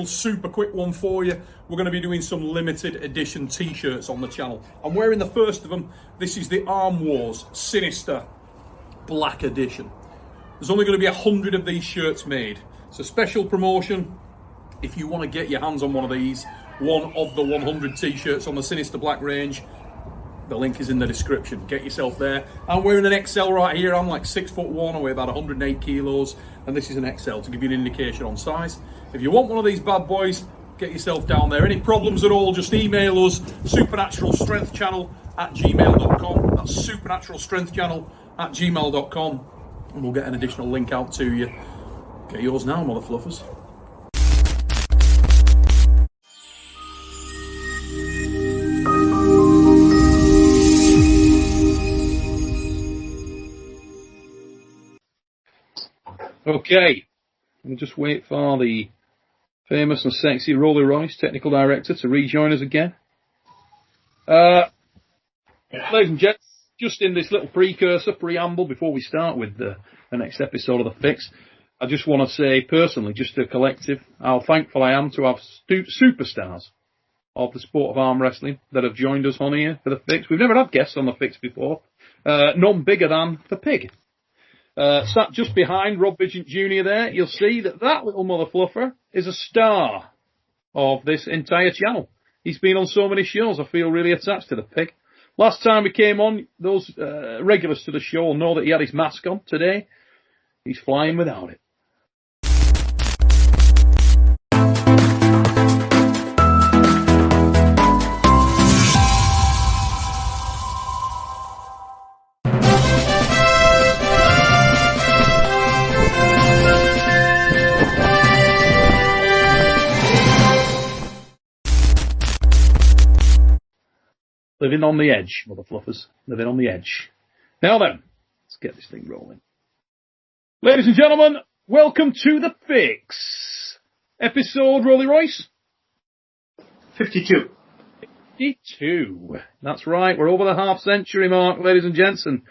Super quick one for you. We're going to be doing some limited edition t-shirts on the channel. I'm wearing the first of them. This is the Arm Wars SINISTER Black Edition. There's only going to be 100 of these shirts made. It's a special promotion. If you want to get your hands on one of these, one of the 100 t-shirts on the SINISTER Black range, the link is in the description. Get yourself there. I'm wearing an XL right here. I'm like 6'1", I weigh about 108 kilos, and this is an XL to give you an indication on size. If you want one of these bad boys, get yourself down there. Any problems at all, just email us, supernaturalstrengthchannel@gmail.com. That's supernaturalstrengthchannel@gmail.com, and we'll get an additional link out to you. Get yours now, mother fluffers. Okay, we'll just wait for the famous and sexy Rollie Royce, technical director, to rejoin us again. Ladies and gents, just in this little preamble before we start with the next episode of The Fix, I just want to say personally, just a collective, how thankful I am to have superstars of the sport of arm wrestling that have joined us on here for The Fix. We've never had guests on The Fix before, none bigger than the Pig. Sat just behind Rob Vigent Jr. there, you'll see that little mother fluffer is a star of this entire channel. He's been on so many shows, I feel really attached to the Pig. Last time he came on, those regulars to the show will know that he had his mask on. Today, he's flying without it. Living on the edge, mother fluffers. Living on the edge. Now then, let's get this thing rolling. Ladies and gentlemen, welcome to The Fix. Episode, Rollie Royce? 52. 52. That's right, we're over the half-century mark, ladies and gents. And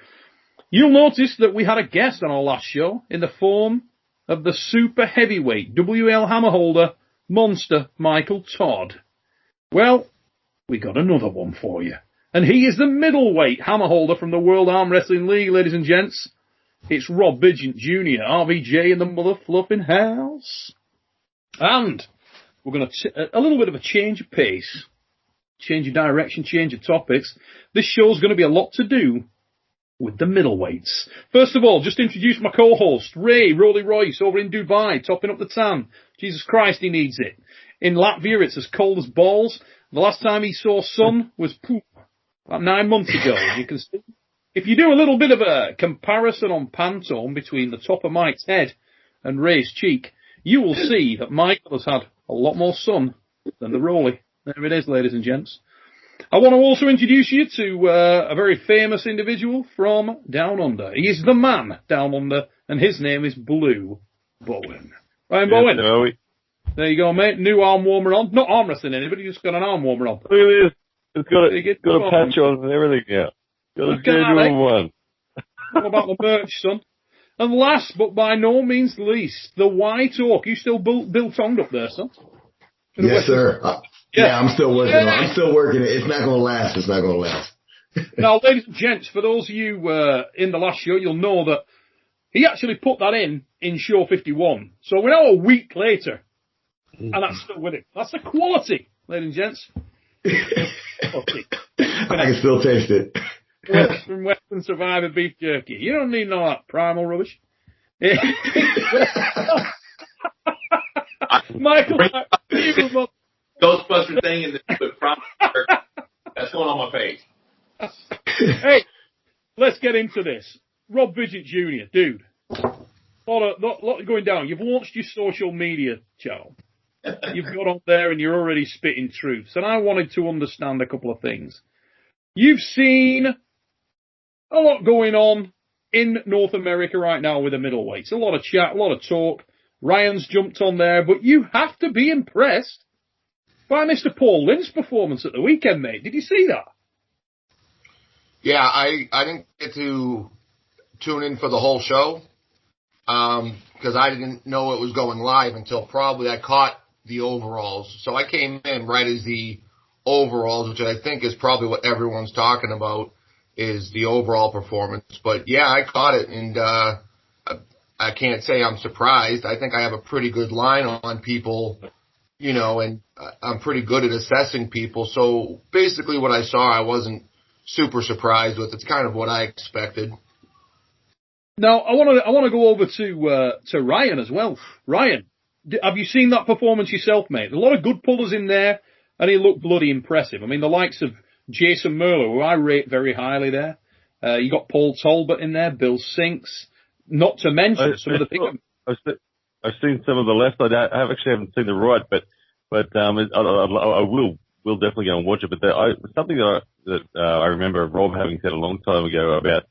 you'll notice that we had a guest on our last show in the form of the super heavyweight WL hammer holder, Monster Michael Todd. Well, we got another one for you. And he is the middleweight hammer holder from the World Arm Wrestling League, ladies and gents. It's Rob Vigent Jr., RVJ in the mother fluffing house. And we're going to a little bit of a change of pace, change of direction, change of topics. This show's going to be a lot to do with the middleweights. First of all, just introduce my co-host, Rollie Royce, over in Dubai, topping up the tan. Jesus Christ, he needs it. In Latvia, it's as cold as balls. The last time he saw sun was about 9 months ago. You can see, if you do a little bit of a comparison on Pantone between the top of Mike's head and Ray's cheek, you will see that Michael has had a lot more sun than the Rollie. There it is, ladies and gents. I want to also introduce you to a very famous individual from Down Under. He is the man down under, and his name is Blue Bowen. Ryan Bowen. No, there you go, mate. New arm warmer on. Not arm wrestling anybody, just got an arm warmer on. Look at this. It's got a patch on and everything, yeah. Got a genuine one. What about the merch, son? And last, but by no means least, the White Oak. You still tongued up there, son? Yes, sir. Yeah, I'm still working on it. I'm still working it. It's not going to last. It's not going to last. Now, ladies and gents, for those of you in the last show, you'll know that he actually put that in show 51. So we're now a week later. And that's still with it. That's the quality, ladies and gents. I can still taste it. Western Survivor beef jerky. You don't need no that primal rubbish. Michael, Ghostbuster thing in the primal jerky. That's going on my face. Hey, let's get into this. Rob Vigent Jr., dude. Lot going down. You've launched your social media channel. You've got on there and you're already spitting truths. And I wanted to understand a couple of things. You've seen a lot going on in North America right now with the middleweights. A lot of chat, a lot of talk. Ryan's jumped on there, but you have to be impressed by Mr. Paul Linn's performance at the weekend, mate. Did you see that? Yeah, I didn't get to tune in for the whole show because I didn't know it was going live until probably I caught the overalls. So I came in right as the overalls, which I think is probably what everyone's talking about, is the overall performance. But yeah, I caught it, and I can't say I'm surprised. I think I have a pretty good line on people, you know, and I'm pretty good at assessing people. So basically what I saw, I wasn't super surprised with. It's kind of what I expected. Now, I want to go over to Ryan as well. Ryan, have you seen that performance yourself, mate? A lot of good pullers in there, and he looked bloody impressive. I mean, the likes of Jason Merlo, who I rate very highly there. You got Paul Talbott in there, Bill Sinks, not to mention some of the bigger... I've seen some of the left. I haven't seen the right, but I will definitely go and watch it. But something that I remember Rob having said a long time ago about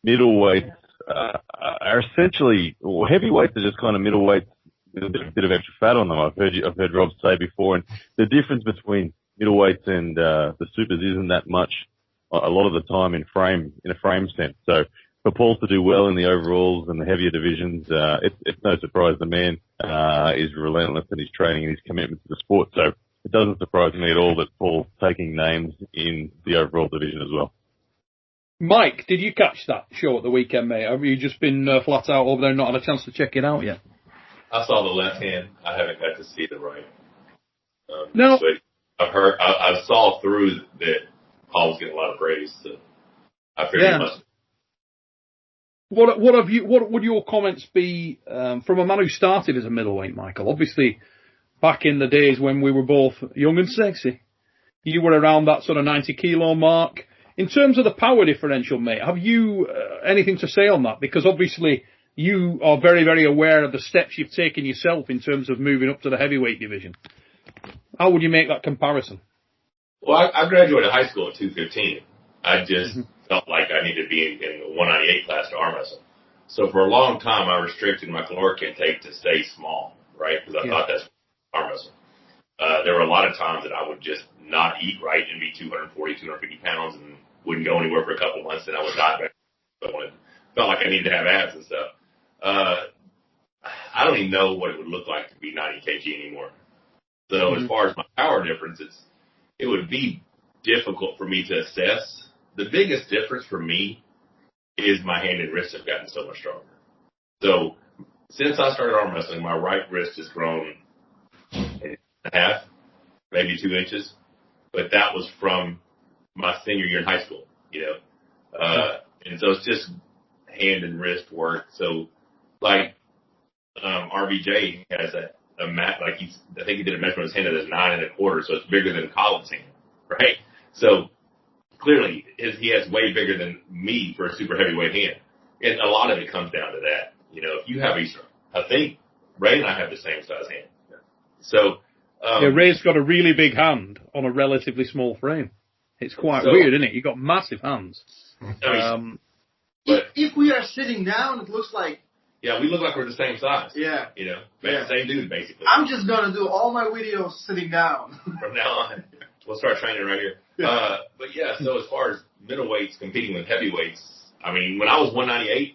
middleweights are essentially, well, heavyweights are just kind of middleweights with a bit of extra fat on them. I've heard Rob say before, and the difference between middleweights and the supers isn't that much a lot of the time in a frame sense. So for Paul to do well in the overalls and the heavier divisions, it's no surprise the man is relentless in his training and his commitment to the sport. So it doesn't surprise me at all that Paul's taking names in the overall division as well. Mike, did you catch that show at the weekend, mate? Have you just been flat out over there and not had a chance to check it out yet? I saw the left hand. I haven't got to see the right. No. But I saw through that Paul was getting a lot of praise. So I figured he must. What would your comments be from a man who started as a middleweight, Michael? Obviously, back in the days when we were both young and sexy, you were around that sort of 90 kilo mark. In terms of the power differential, mate, have you anything to say on that? Because obviously you are very, very aware of the steps you've taken yourself in terms of moving up to the heavyweight division. How would you make that comparison? Well, I graduated high school at 215. I just felt like I needed to be in the 198 class to arm wrestle. So for a long time, I restricted my caloric intake to stay small, right? Because I thought that's arm wrestling. There were a lot of times that I would just not eat right and be 240, 250 pounds and wouldn't go anywhere for a couple of months, and I would die back. Felt like I needed to have abs and stuff. I don't even know what it would look like to be 90 kg anymore. So as far as my power difference, it would be difficult for me to assess. The biggest difference for me is my hand and wrist have gotten so much stronger. So since I started arm wrestling, my right wrist has grown in half, maybe 2 inches, but that was from my senior year in high school, you know. And so it's just hand and wrist work. So like RBJ has a mat, like I think he did a measurement of his hand that is 9 1/4, so it's bigger than Colin's hand, right? So clearly he has way bigger than me for a super heavyweight hand. And a lot of it comes down to that. You know, if you have I think Ray and I have the same size hand. So Ray's got a really big hand on a relatively small frame. It's quite weird, isn't it? You've got massive hands. But if we are sitting down, it looks like... Yeah, we look like we're the same size. Yeah. You know, same dude, basically. I'm just going to do all my videos sitting down. From now on. We'll start training right here. Yeah. But yeah, so as far as middleweights competing with heavyweights, I mean, when I was 198,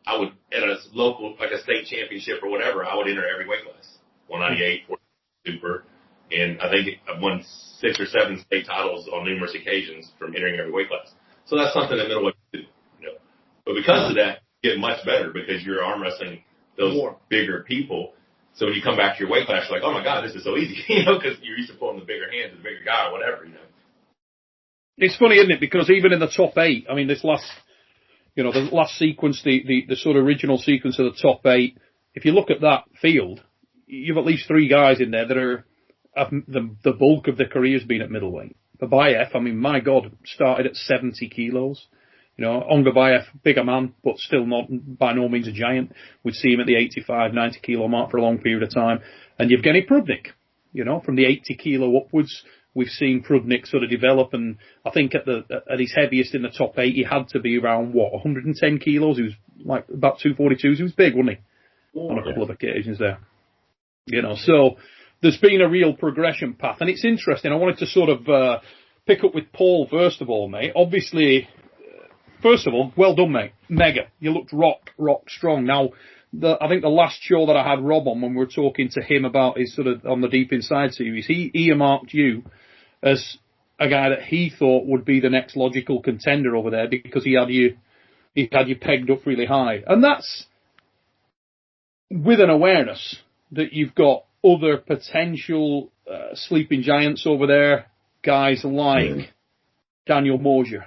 I would, at a local, like a state championship or whatever, I would enter every weight class. 198, 40, super. And I think I've won 6 or 7 state titles on numerous occasions from entering every weight class. So that's something that middleweights do, you know. But because of that, you get much better because you're arm wrestling those bigger people. So when you come back to your weight class, you're like, oh my God, this is so easy, you know, because you're used to pulling the bigger hands of the bigger guy or whatever, you know. It's funny, isn't it? Because even in the top 8, I mean, this last, you know, the last sequence, the sort of original sequence of the top 8, if you look at that field, you've at least 3 guys in there that have the bulk of their careers been at middleweight. Babayev, I mean, my God, started at 70 kilos. You know, Ongabayev, bigger man, but still not, by no means a giant. We'd see him at the 85, 90 kilo mark for a long period of time. And Yevgeny Prudnik, you know, from the 80 kilo upwards, we've seen Prudnik sort of develop. And I think at his heaviest in the top 8, he had to be around, 110 kilos? He was like about 242. He was big, wasn't he? On a couple of occasions there. You know, so there's been a real progression path. And it's interesting. I wanted to sort of pick up with Paul, first of all, mate. Obviously, first of all, well done, mate. Mega. You looked rock strong. Now, I think the last show that I had Rob on, when we were talking to him about his sort of on the Deep Inside series, he earmarked you as a guy that he thought would be the next logical contender over there because he had you pegged up really high. And that's with an awareness that you've got other potential sleeping giants over there, guys like Daniel Mosier,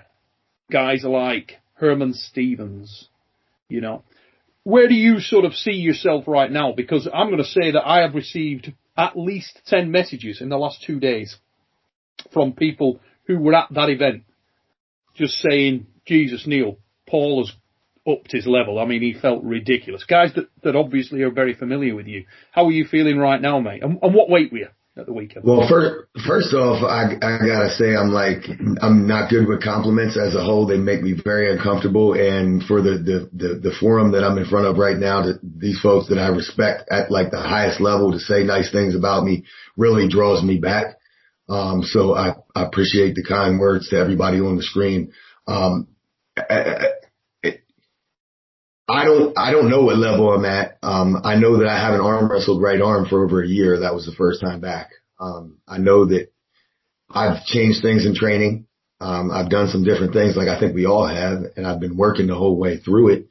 guys like Herman Stevens, you know. Where do you sort of see yourself right now? Because I'm going to say that I have received at least 10 messages in the last 2 days from people who were at that event just saying, Jesus, Neil, Paul has upped his level. I mean, he felt ridiculous. Guys that obviously are very familiar with you. How are you feeling right now, mate? And what weight were you at the weekend? Well, first off, I gotta say I'm not good with compliments as a whole. They make me very uncomfortable. And for the forum that I'm in front of right now, these folks that I respect at like the highest level to say nice things about me really draws me back. So I appreciate the kind words to everybody on the screen. I don't know what level I'm at. I know that I haven't arm wrestled right arm for over a year. That was the first time back. I know that I've changed things in training. I've done some different things like I think we all have, and I've been working the whole way through it.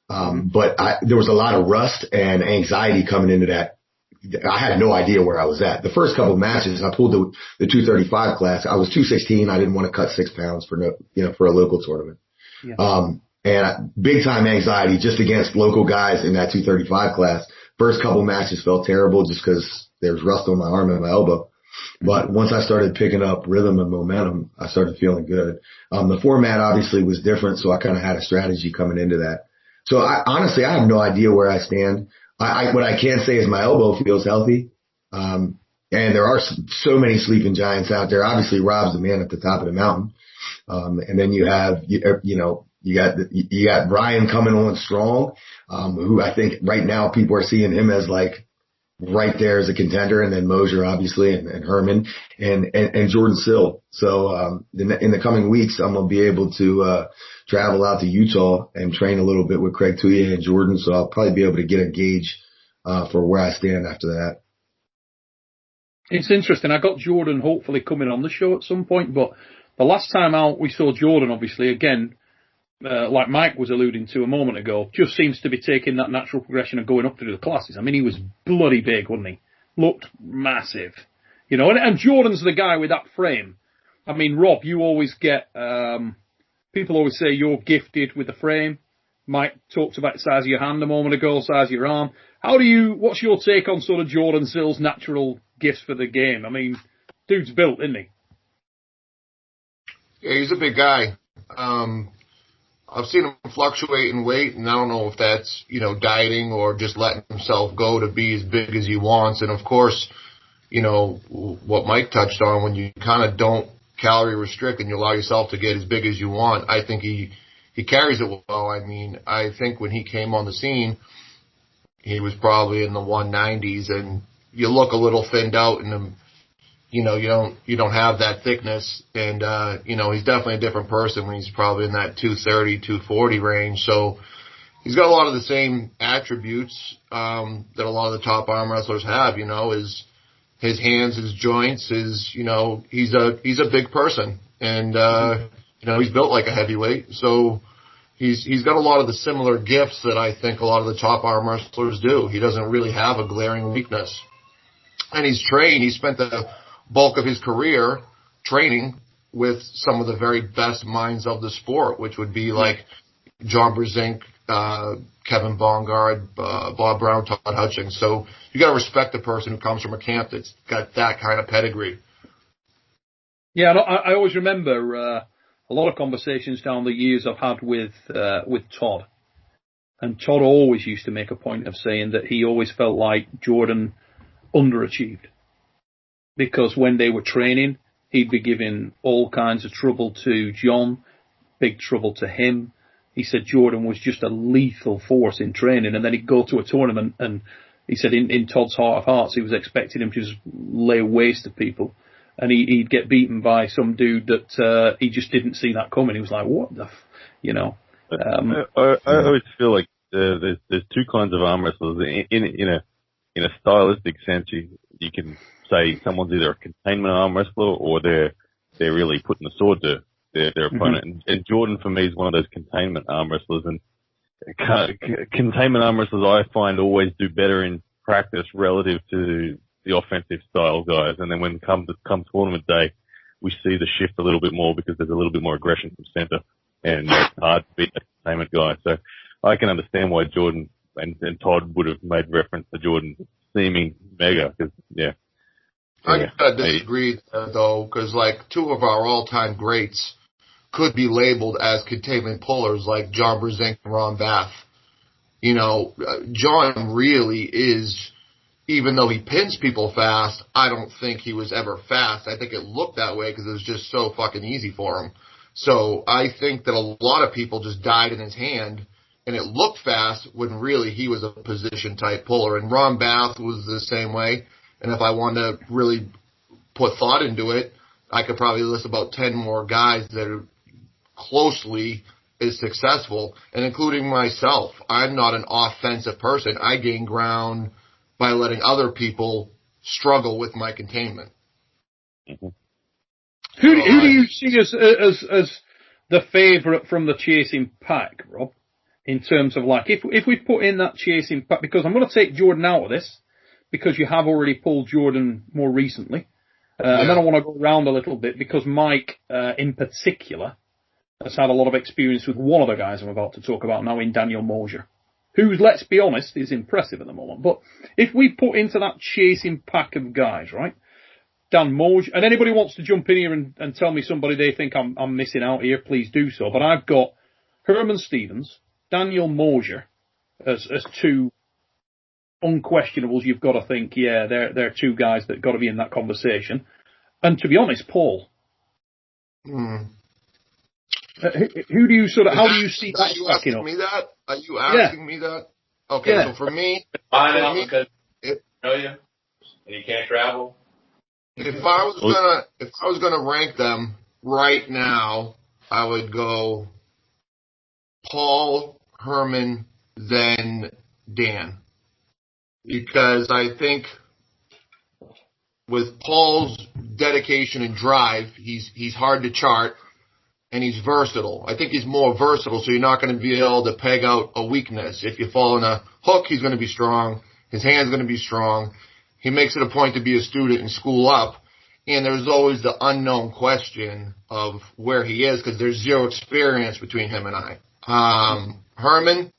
But there was a lot of rust and anxiety coming into that. I had no idea where I was at. The first couple of matches, I pulled the 235 class. I was 216. I didn't want to cut 6 pounds for a local tournament. Yeah. And big time anxiety just against local guys in that 235 class. First couple matches felt terrible just because there was rust on my arm and my elbow. But once I started picking up rhythm and momentum, I started feeling good. The format obviously was different, so I kind of had a strategy coming into that. So honestly, I have no idea where I stand. What I can say is my elbow feels healthy. And there are so many sleeping giants out there. Obviously, Rob's the man at the top of the mountain. And then you have, you got Brian coming on strong, who I think right now people are seeing him as like right there as a contender, and then Mosier obviously, and Herman and Jordan Sill. So, in the coming weeks, I'm going to be able to, travel out to Utah and train a little bit with Craig Tuya and Jordan. So I'll probably be able to get a gauge, for where I stand after that. It's interesting. I got Jordan hopefully coming on the show at some point, but the last time out we saw Jordan, obviously, again, like Mike was alluding to a moment ago, just seems to be taking that natural progression and going up to do the classes. I mean, he was bloody big, wasn't he? Looked massive. And Jordan's the guy with that frame. I mean, Rob, you always get, people always say you're gifted with the frame. Mike talked about the size of your hand a moment ago, size of your arm. What's your take on sort of Jordan Sill's natural gifts for the game? I mean, dude's built, isn't he? Yeah, he's a big guy. I've seen him fluctuate in weight, and I don't know if that's, dieting or just letting himself go to be as big as he wants. And of course, what Mike touched on, when you kind of don't calorie restrict and you allow yourself to get as big as you want, I think he carries it well. I mean, I think when he came on the scene, he was probably in the 190s, and you look a little thinned out in him. You don't have that thickness, and, he's definitely a different person when he's probably in that 230, 240 range. So he's got a lot of the same attributes, that a lot of the top arm wrestlers have, his hands, his joints, he's a big person, and, he's built like a heavyweight. So he's got a lot of the similar gifts that I think a lot of the top arm wrestlers do. He doesn't really have a glaring weakness, and he's trained. He spent the bulk of his career training with some of the very best minds of the sport, which would be like John Brzezinski, Kevin Bongard, Bob Brown, Todd Hutchings. So you got to respect the person who comes from a camp that's got that kind of pedigree. Yeah, I always remember a lot of conversations down the years I've had with Todd, and Todd always used to make a point of saying that he always felt like Jordan underachieved. Because when they were training, he'd be giving all kinds of trouble to John, big trouble to him. He said Jordan was just a lethal force in training, and then he'd go to a tournament, and he said in Todd's heart of hearts, he was expecting him to just lay waste to people, and he'd get beaten by some dude that he just didn't see that coming. He was like, what the I always feel like there's two kinds of arm wrestlers. In a stylistic sense, you can say someone's either a containment arm wrestler or they're really putting the sword to their opponent. And Jordan for me is one of those containment arm wrestlers. And containment arm wrestlers I find always do better in practice relative to the offensive style guys. And then when come tournament day, we see the shift a little bit more because there's a little bit more aggression from center, and it's hard to beat a containment guy. So I can understand why Jordan and Todd would have made reference to Jordan seeming mega, because I gotta disagree though, because like two of our all-time greats could be labeled as containment pullers, like John Brzenk and Ron Bath. You know, John really is. Even though he pins people fast, I don't think he was ever fast. I think it looked that way because it was just so fucking easy for him. So I think that a lot of people just died in his hand, and it looked fast when really he was a position-type puller. And Ron Bath was the same way. And if I wanted to really put thought into it, I could probably list about 10 more guys that are closely as successful, and including myself. I'm not an offensive person. I gain ground by letting other people struggle with my containment. Who do you see as the favourite from the chasing pack, Rob? In terms of like, if we put in that chasing pack, because I'm going to take Jordan out of this, because you have already pulled Jordan more recently, and then I want to go around a little bit because Mike, in particular, has had a lot of experience with one of the guys I'm about to talk about now in Daniel Mosier, who, let's be honest, is impressive at the moment. But if we put into that chasing pack of guys, right, Dan Mosier, and anybody wants to jump in here and tell me somebody they think I'm missing out here, please do so. But I've got Herman Stevens, Daniel Mosier as two unquestionables. You've got to think, they're two guys that got to be in that conversation. And to be honest, Paul, who do you how do you see that? Are you asking me that? Are you asking me that? Okay, so for me, because you know you and you can't travel. If I was gonna rank them right now, I would go Paul, Herman, then Dan, because I think with Paul's dedication and drive, he's hard to chart. And he's versatile. I think he's more versatile, so you're not going to be able to peg out a weakness. If you fall in a hook, he's going to be strong. His hand's going to be strong. He makes it a point to be a student and school up. And there's always the unknown question of where he is, because there's zero experience between him and I. Herman,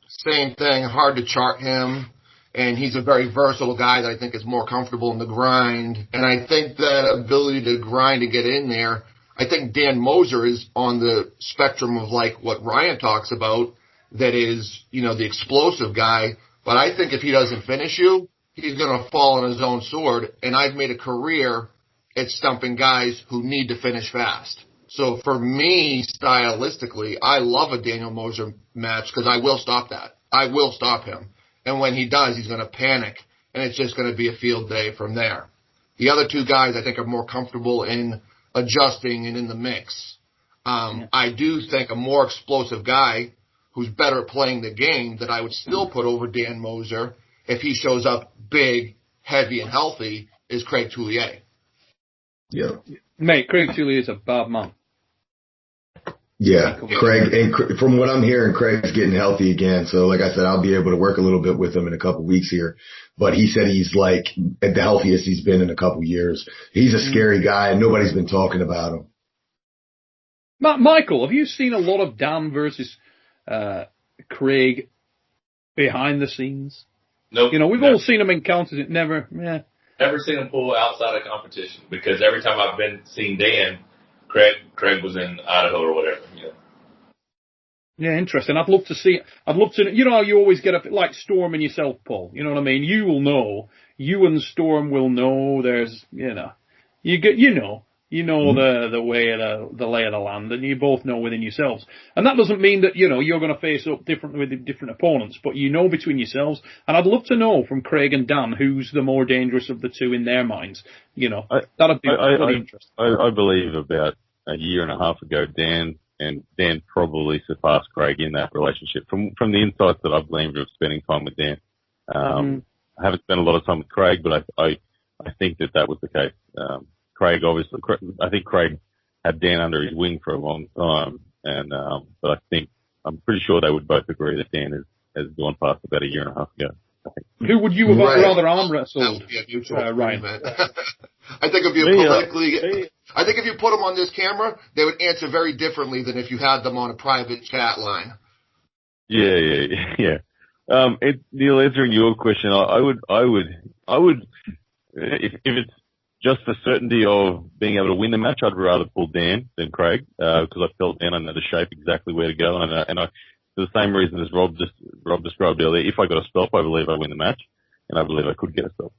same thing, hard to chart him. And he's a very versatile guy that I think is more comfortable in the grind. And I think that ability to grind and get in there, I think Dan Mosier is on the spectrum of like what Ryan talks about, that is, the explosive guy. But I think if he doesn't finish you, he's going to fall on his own sword. And I've made a career at stumping guys who need to finish fast. So for me, stylistically, I love a Daniel Mosier match because I will stop that. I will stop him. And when he does, he's going to panic. And it's just going to be a field day from there. The other two guys I think are more comfortable in adjusting and in the mix. I do think a more explosive guy who's better at playing the game that I would still put over Dan Mosier if he shows up big, heavy, and healthy is Craig Tullier. Yeah. Mate, Craig Tullier is a bad man. Yeah, Craig, and from what I'm hearing, Craig's getting healthy again. So like I said, I'll be able to work a little bit with him in a couple weeks here. But he said he's like at the healthiest he's been in a couple years. He's a scary guy and nobody's been talking about him. Michael, have you seen a lot of Dan versus Craig behind the scenes? Nope. We've all seen him encounters. It never seen him pull outside of competition, because every time I've seen Dan, Craig was in Idaho or whatever. Yeah, interesting. I'd love to, how you always get up, like Storm and yourself, Paul. You know what I mean? You will know. You and Storm will know. There's, the way of the lay of the land, and you both know within yourselves. And that doesn't mean that, you're going to face up differently with different opponents, but between yourselves. And I'd love to know from Craig and Dan who's the more dangerous of the two in their minds. That'd be really interesting. I believe about a year and a half ago, Dan and Dan probably surpassed Craig in that relationship. From the insights that I've gleaned from spending time with Dan, I haven't spent a lot of time with Craig, but I think that was the case. Craig, obviously, I think Craig had Dan under his wing for a long time, and but I'm pretty sure they would both agree that Dan has gone past about a year and a half ago. Who would you have rather arm wrestled, Ryan? I think if you put them on this camera, they would answer very differently than if you had them on a private chat line. Yeah. Neil, answering your question, I would, if it's just for certainty of being able to win the match, I'd rather pull Dan than Craig, because I felt Dan, I know the shape, exactly where to go, and I for the same reason as Rob described earlier, if I got a stop, I believe I win the match, and I believe I could get a stop.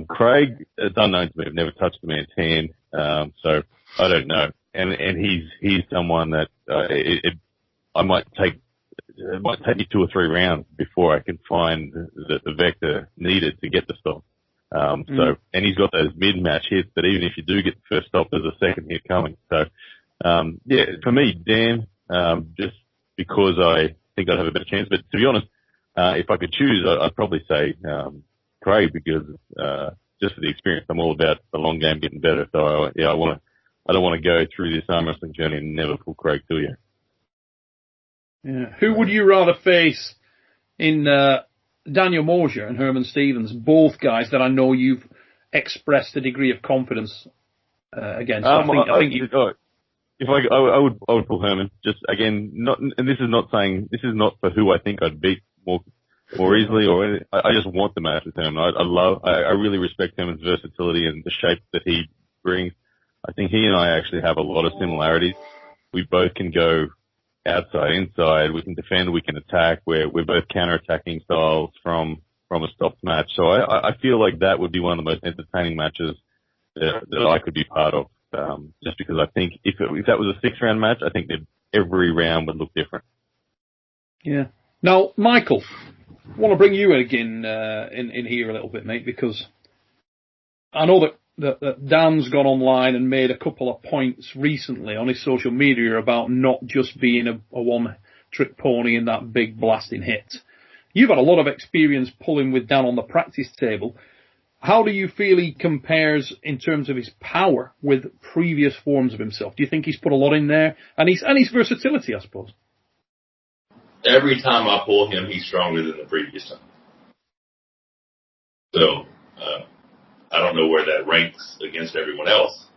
Craig, it's unknown to me. I've never touched the man's hand, so I don't know. And he's someone that it might take me 2 or 3 rounds before I can find the vector needed to get the stop. So, and he's got those mid-match hits, but even if you do get the first stop, there's a second hit coming. So, for me, Dan, just because I think I'd have a better chance. But to be honest, if I could choose, I'd probably say Craig, because just for the experience, I'm all about the long game getting better. So I don't want to go through this arm wrestling journey and never pull Craig to you. Yeah. Who would you rather face in Daniel Mosier and Herman Stevens, both guys that I know you've expressed a degree of confidence against? I would pull Herman. Just again, this is not for who I think I'd beat more easily, or anything. I just want the match with Herman. I really respect Herman's versatility and the shape that he brings. I think he and I actually have a lot of similarities. We both can go outside, inside. We can defend. We can attack. We're both counter-attacking styles from a stopped match. So I feel like that would be one of the most entertaining matches that I could be part of. Just because I think if that was a 6-round match, I think that every round would look different. Yeah. Now, Michael, I want to bring you again in here a little bit, mate, because I know that Dan's gone online and made a couple of points recently on his social media about not just being a one-trick pony in that big blasting hit. You've had a lot of experience pulling with Dan on the practice table. How do you feel he compares in terms of his power with previous forms of himself? Do you think he's put a lot in there? And his versatility, I suppose. Every time I pull him, he's stronger than the previous time. So, I don't know where that ranks against everyone else,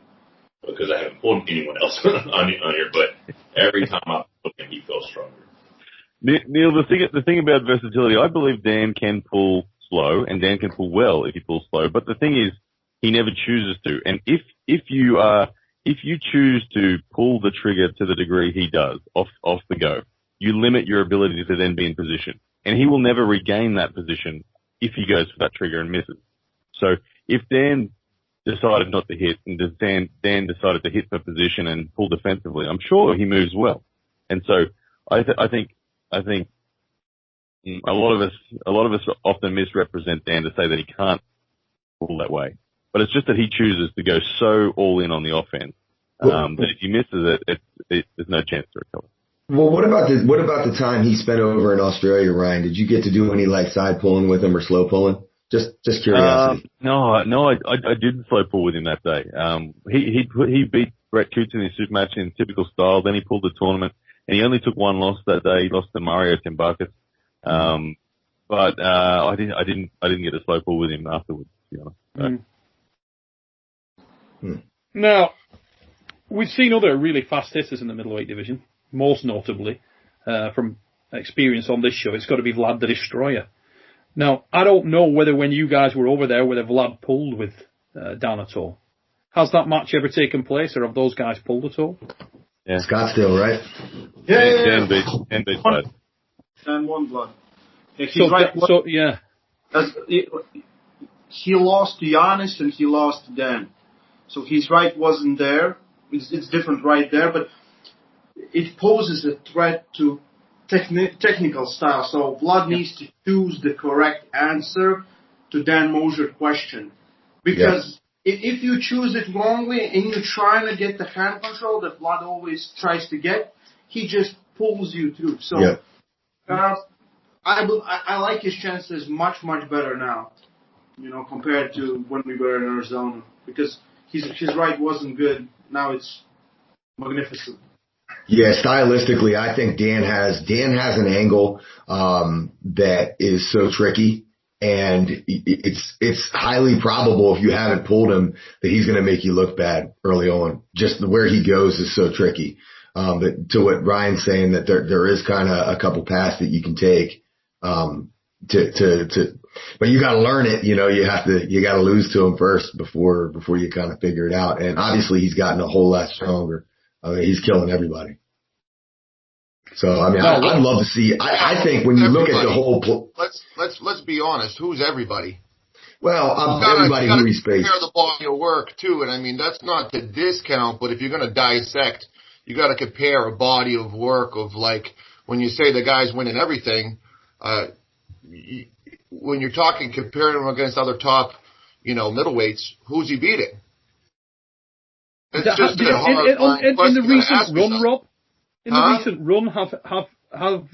because I haven't pulled anyone else on here, but every time I pull him, he feels stronger. Neil, the thing about versatility, I believe Dan can pull slow, and Dan can pull well if he pulls slow. But the thing is, he never chooses to. And if you choose to pull the trigger to the degree he does off the go, you limit your ability to then be in position. And he will never regain that position if he goes for that trigger and misses. So if Dan decided not to hit, and Dan decided to hit for position and pull defensively, I'm sure he moves well. And so I think a lot of us often misrepresent Dan to say that he can't pull that way. But it's just that he chooses to go so all in on the offense that if he misses it, there's no chance to recover. Well, what about the time he spent over in Australia, Ryan? Did you get to do any side pulling with him or slow pulling? Just curiosity. No, I didn't slow pull with him that day. He beat Brett Coots in his super match in typical style. Then he pulled the tournament, and he only took one loss that day. He lost to Mario Timbakis. But I didn't get to slow pull with him afterwards, to be honest. So. Now, we've seen other really fast hitters in the middleweight division. Most notably, from experience on this show, it's got to be Vlad the Destroyer. Now, I don't know whether when you guys were over there, whether Vlad pulled with Dan at all. Has that match ever taken place, or have those guys pulled at all? Yeah. Scottsdale, right? Yeah. Dan beat Vlad. And one Vlad. Yeah, he lost to Giannis and he lost to Dan. So his right wasn't there. It's different right there, but it poses a threat to technical style. So Vlad needs to choose the correct answer to Dan Mosier's question. Because if you choose it wrongly and you're trying to get the hand control that Vlad always tries to get, he just pulls you through. So I like his chances much better now, compared to when we were in Arizona, because his right wasn't good. Now it's magnificent. Yeah, stylistically, I think Dan has an angle that is so tricky, and it's highly probable if you haven't pulled him that he's going to make you look bad early on. Just where he goes is so tricky. But to what Ryan's saying, that there is kind of a couple paths that you can take but you got to learn it. You got to lose to him first before you kind of figure it out. And obviously, he's gotten a whole lot stronger. I mean, he's killing everybody. So, I mean, I'd love to see. I think when you look at the whole, let's be honest. Who's everybody? Well, everybody who he's faced. Compare the body of work too, and I mean that's not to discount, but if you're going to dissect, you got to compare a body of work of, like, when you say the guy's winning everything. When you're talking comparing him against other top, middleweights, who's he beating? It's just a hard in the recent run, Rob. In the recent run, have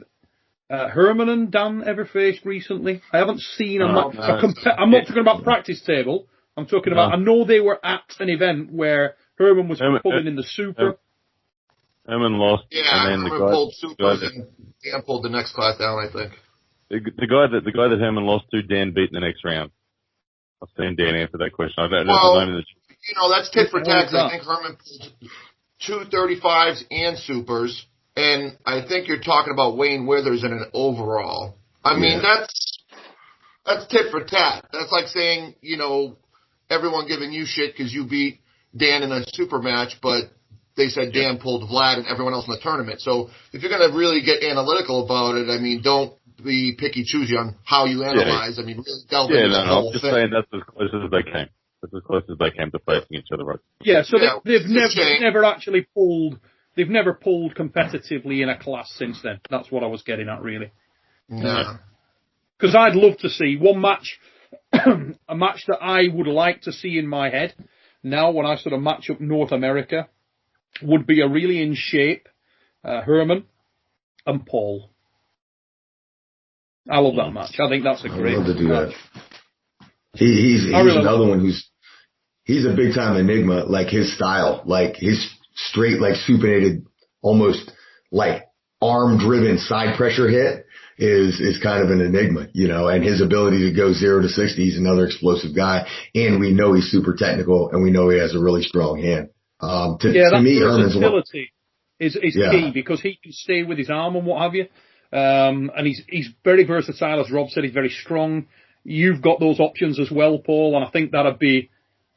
Herman and Dan ever faced recently? I haven't seen. I'm not talking about practice table. I'm talking about. I know they were at an event where Herman was pulling in the super. Herman lost. Yeah, and then Herman pulled super, and Dan pulled the next class down, I think. The guy that Herman lost to, Dan beat in the next round. I've seen Dan answer that question. I don't know the name of the. That's tit for tat. I think Herman pulled 235s and supers, and I think you're talking about Wayne Withers in an overall. I mean, that's tit for tat. That's like saying, everyone giving you shit because you beat Dan in a super match, but they said Dan pulled Vlad and everyone else in the tournament. So if you're going to really get analytical about it, I mean, don't be picky-choosy on how you analyze. Yeah. I mean, really delve into the whole thing. I'm just saying that's as close as they came. That's as close as they came to facing each other, right? Yeah, so they've never actually pulled. They've never pulled competitively in a class since then. That's what I was getting at, really. No. Because I'd love to see one match, a match that I would like to see in my head now when I sort of match up North America, would be a really in shape Herman and Paul. I love that match. I think that's a great match. I'd love to do that. He's another one he's a big time enigma, like his style, like his straight, like supinated, almost like arm driven side pressure hit is kind of an enigma, and his ability to go 0 to 60, he's another explosive guy, and we know he's super technical, and we know he has a really strong hand. To me, Herman's versatility is key, because he can stay with his arm and what have you. And he's very versatile, as Rob said. He's very strong. You've got those options as well, Paul, and I think that'd be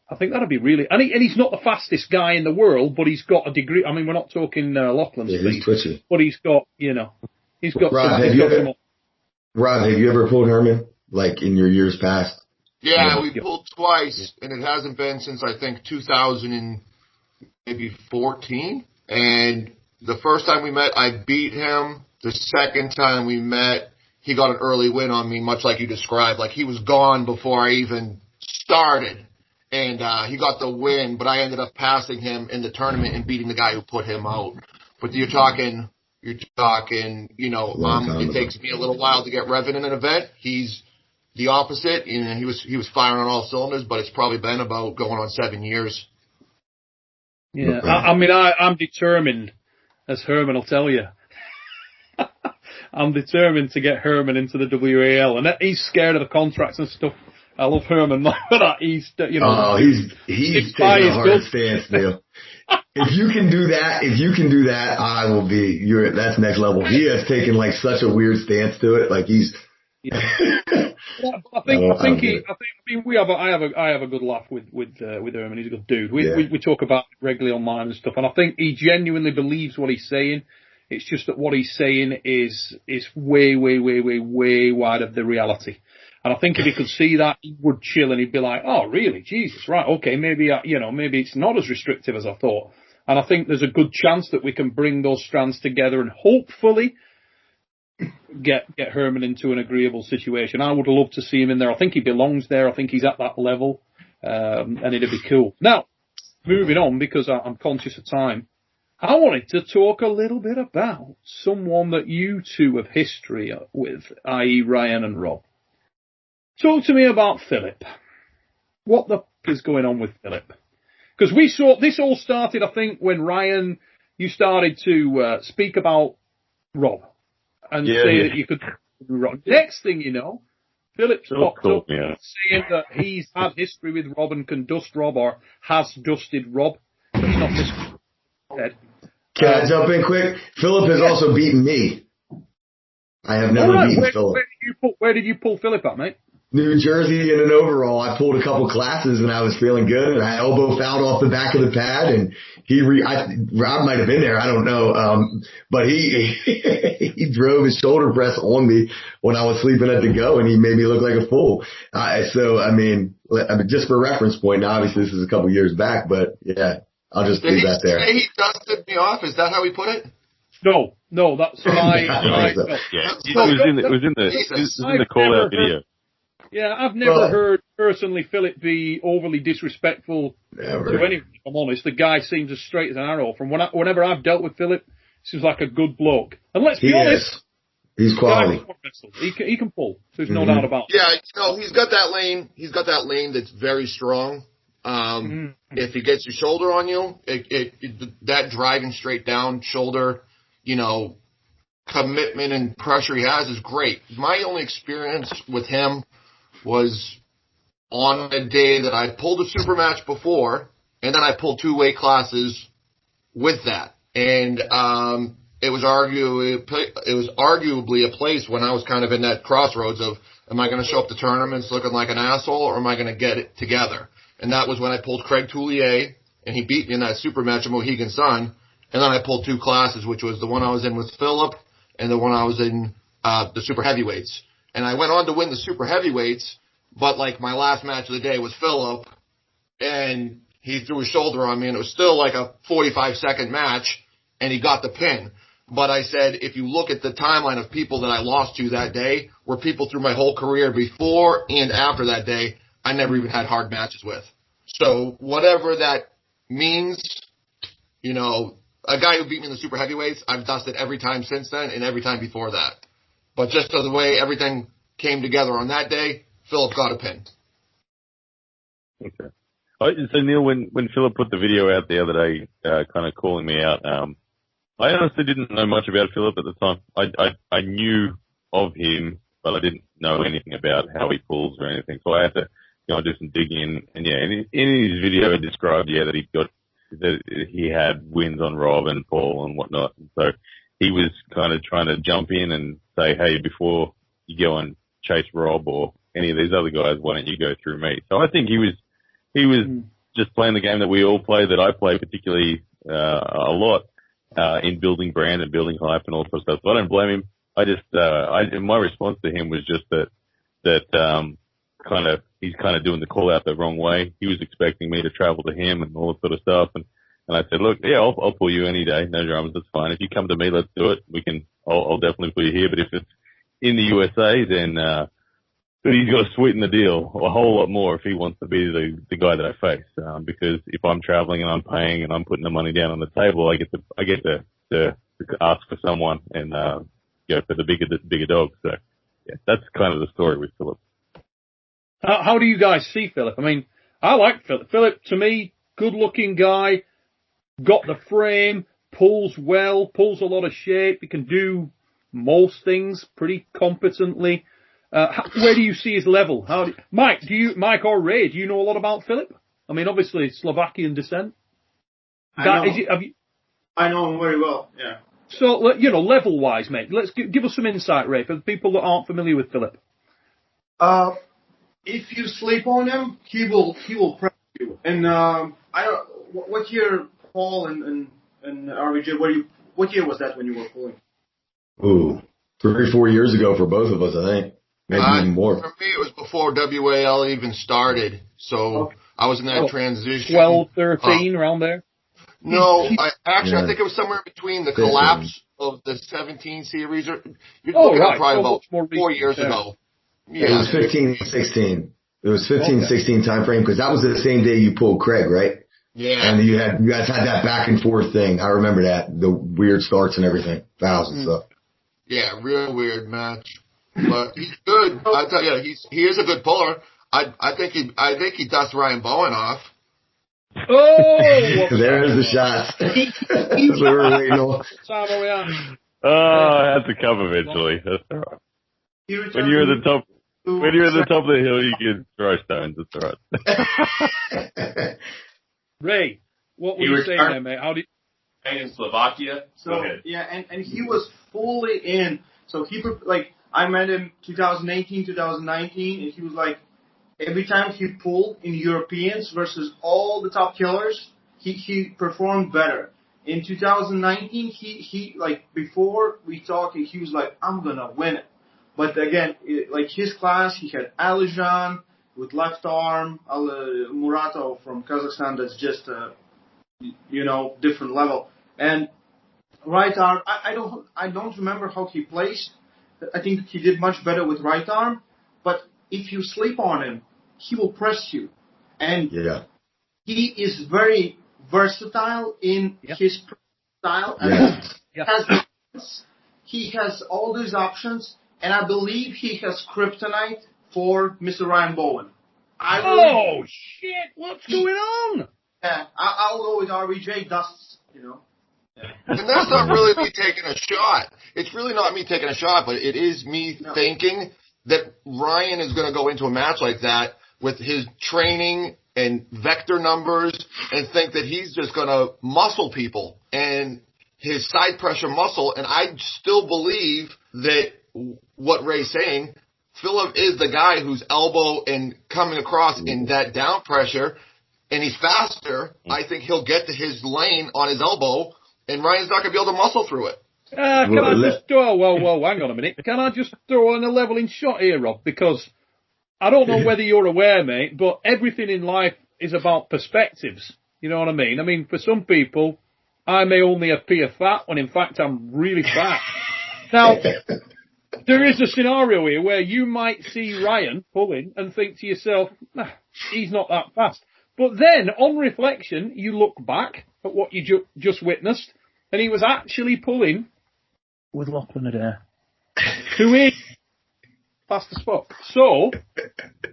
really. And he's not the fastest guy in the world, but he's got a degree. I mean, we're not talking Lachlan speed, he's twitchy, but he's got Rob, Rob, have you ever pulled Herman, like in your years past? Yeah, we pulled twice, and it hasn't been since I think 2014. And the first time we met, I beat him. The second time we met, he got an early win on me, much like you described. Like, he was gone before I even started. And he got the win, but I ended up passing him in the tournament and beating the guy who put him out. But you're talking, it takes me a little while to get revving in an event. He's the opposite, and he was firing on all cylinders, but it's probably been about going on 7 years. Yeah, I mean, I'm determined, as Herman will tell you. I'm determined to get Herman into the WAL, and he's scared of the contracts and stuff. I love Herman like that. He's taking a hard stance, Neil. If you can do that, I will be. That's next level. He has taken like such a weird stance to it. Like he's. Yeah. I have a good laugh with Herman. He's a good dude. We talk about it regularly online and stuff, and I think he genuinely believes what he's saying. It's just that what he's saying is way wide of the reality. And I think if he could see that, he would chill and he'd be like, "Oh, really? Jesus, right? Okay, maybe it's not as restrictive as I thought." And I think there's a good chance that we can bring those strands together and hopefully get Herman into an agreeable situation. I would love to see him in there. I think he belongs there. I think he's at that level, and it'd be cool. Now, moving on, because I'm conscious of time. I wanted to talk a little bit about someone that you two have history with, i.e. Ryan and Rob. Talk to me about Phillip. What the f*** is going on with Phillip? Because this all started, I think, when Ryan, you started to speak about Rob and say that you could do Rob. Next thing you know, Phillip's popped up saying that he's had history with Rob and can dust Rob or has dusted Rob. He's not mishead. Can I jump in quick? Phillip has also beaten me. I have never beaten Phillip. Where did you pull Phillip at, mate? New Jersey in an overall. I pulled a couple classes and I was feeling good, and I elbow fouled off the back of the pad, and Rob might have been there, I don't know, but he drove his shoulder press on me when I was sleeping at the go, and he made me look like a fool. So I mean, just for reference point, now obviously this is a couple years back, but yeah, I'll just leave that there. He dusted me off. Is that how he put it? No, that's my. It was in the call out video. Yeah, I've never heard personally Phillip be overly disrespectful to anyone, if I'm honest. The guy seems as straight as an arrow. From whenever I've dealt with Phillip, seems like a good bloke. And let's be honest, he's quality. He can pull. There's no doubt about it. Yeah, he's got that lane. He's got that lane that's very strong. If he gets your shoulder on you, that driving straight down shoulder, commitment and pressure he has is great. My only experience with him was on a day that I pulled a super match before, and then I pulled 2 weight classes with that. And it was arguably a place when I was kind of in that crossroads of, am I going to show up to tournaments looking like an asshole, or am I going to get it together? And that was when I pulled Craig Toulier, and he beat me in that super match at Mohegan Sun. And then I pulled 2 classes, which was the one I was in with Phillip and the one I was in the super heavyweights. And I went on to win the super heavyweights, but like my last match of the day was Phillip, and he threw his shoulder on me, and it was still like a 45-second match, and he got the pin. But I said, if you look at the timeline of people that I lost to that day, were people through my whole career before and after that day, I never even had hard matches with. So whatever that means, a guy who beat me in the super heavyweights, I've dusted every time since then and every time before that. But just the way everything came together on that day, Phillip got a pin. Okay. So Neil, when Phillip put the video out the other day, kind of calling me out, I honestly didn't know much about Phillip at the time. I knew of him, but I didn't know anything about how he pulls or anything. So I had to do some digging. And in his video, he described that he had wins on Rob and Paul and whatnot. And so he was kind of trying to jump in and say, hey, before you go and chase Rob or any of these other guys, why don't you go through me? So I think he was just playing the game that we all play, that I play particularly a lot in building brand and building hype and all sorts of stuff. So I don't blame him. My response to him was just that he's kind of doing the call out the wrong way. He was expecting me to travel to him and all that sort of stuff. And I said, look, yeah, I'll pull you any day. No dramas. That's fine. If you come to me, let's do it. I'll definitely put you here. But if it's in the USA, then he's got to sweeten the deal a whole lot more if he wants to be the guy that I face. Because if I'm traveling and I'm paying and I'm putting the money down on the table, I get to ask for someone and go for the bigger dog. So yeah, that's kind of the story with Phillip. How do you guys see Phillip? I mean, I like Phillip. Phillip, to me, good-looking guy, got the frame, pulls well, pulls a lot of shape. He can do most things pretty competently. Where do you see his level? Mike or Ray, do you know a lot about Phillip? I mean, obviously, Slovakian descent. I know him very well, yeah. So, level-wise, mate, let's give us some insight, Ray, for the people that aren't familiar with Phillip. If you sleep on him, he will press you. And what year, Paul and RVJ, what year was that when you were pulling? Ooh, 3 or 4 years ago for both of us, I think. Maybe even more. For me, it was before WAL even started. So I was in that transition. 12, 13, around there? No, I think it was somewhere between the collapse of the 17 series. You're looking at probably about 4 years ago. Yeah. It was 15, 16. It was 15, 16 time frame, because that was the same day you pulled Craig, right? Yeah. And you guys had that back and forth thing. I remember that. The weird starts and everything. Fouls and stuff. Yeah, real weird match. But he's good. I tell you, he is a good puller. I think he dusts Ryan Bowen off. Oh, there's the shots. That's what we're waiting on. I had to come eventually. That's all right. When you're at the top of the hill, you can throw stones. That's all right. Ray, what were you saying there, mate? How did in Slovakia? So yeah, and he was fully in. So I met him 2018, 2019, and he was like, every time he pulled in Europeans versus all the top killers, he performed better. In 2019, he before we talked, he was like, I'm gonna win it. But again, his class, he had Alijan with left arm, Muratov from Kazakhstan, that's just different level. And right arm, I don't remember how he placed. I think he did much better with right arm. But if you sleep on him, he will press you. And he is very versatile in his style. And he has all these options. And I believe he has kryptonite for Mr. Ryan Bowen. Oh, shit! What's going on? Yeah, I'll go with RBJ Dusts, Yeah. And that's not really me taking a shot. It's really not me taking a shot, but it is me thinking that Ryan is going to go into a match like that with his training and vector numbers and think that he's just going to muscle people and his side pressure muscle. And I still believe that what Ray's saying, Phillip is the guy whose elbow and coming across in that down pressure, and he's faster. I think he'll get to his lane on his elbow, and Ryan's not going to be able to muscle through it. Can I just hang on a minute. Can I just throw in a leveling shot here, Rob? Because I don't know whether you're aware, mate, but everything in life is about perspectives. You know what I mean? I mean, for some people, I may only appear fat when in fact I'm really fat. Now, there is a scenario here where you might see Ryan pulling and think to yourself, he's not that fast. But then, on reflection, you look back at what you just witnessed, and he was actually pulling with Lachlan Adair, who is fast as fuck. So,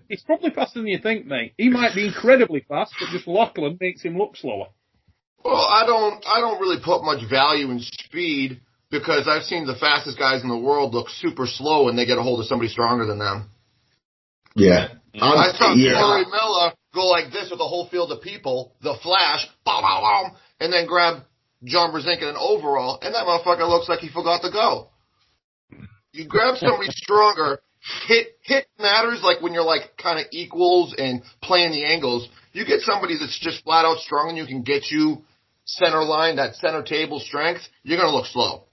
he's probably faster than you think, mate. He might be incredibly fast, but just Lachlan makes him look slower. Well, I don't really put much value in speed, because I've seen the fastest guys in the world look super slow when they get a hold of somebody stronger than them. Yeah. I saw Corey Miller go like this with a whole field of people, the flash, bow, bow, bow, and then grab John Brzezinski in an overall, and that motherfucker looks like he forgot to go. You grab somebody stronger, hit matters like when you're like kind of equals and playing the angles. You get somebody that's just flat out strong and you can get you center line, that center table strength, you're going to look slow.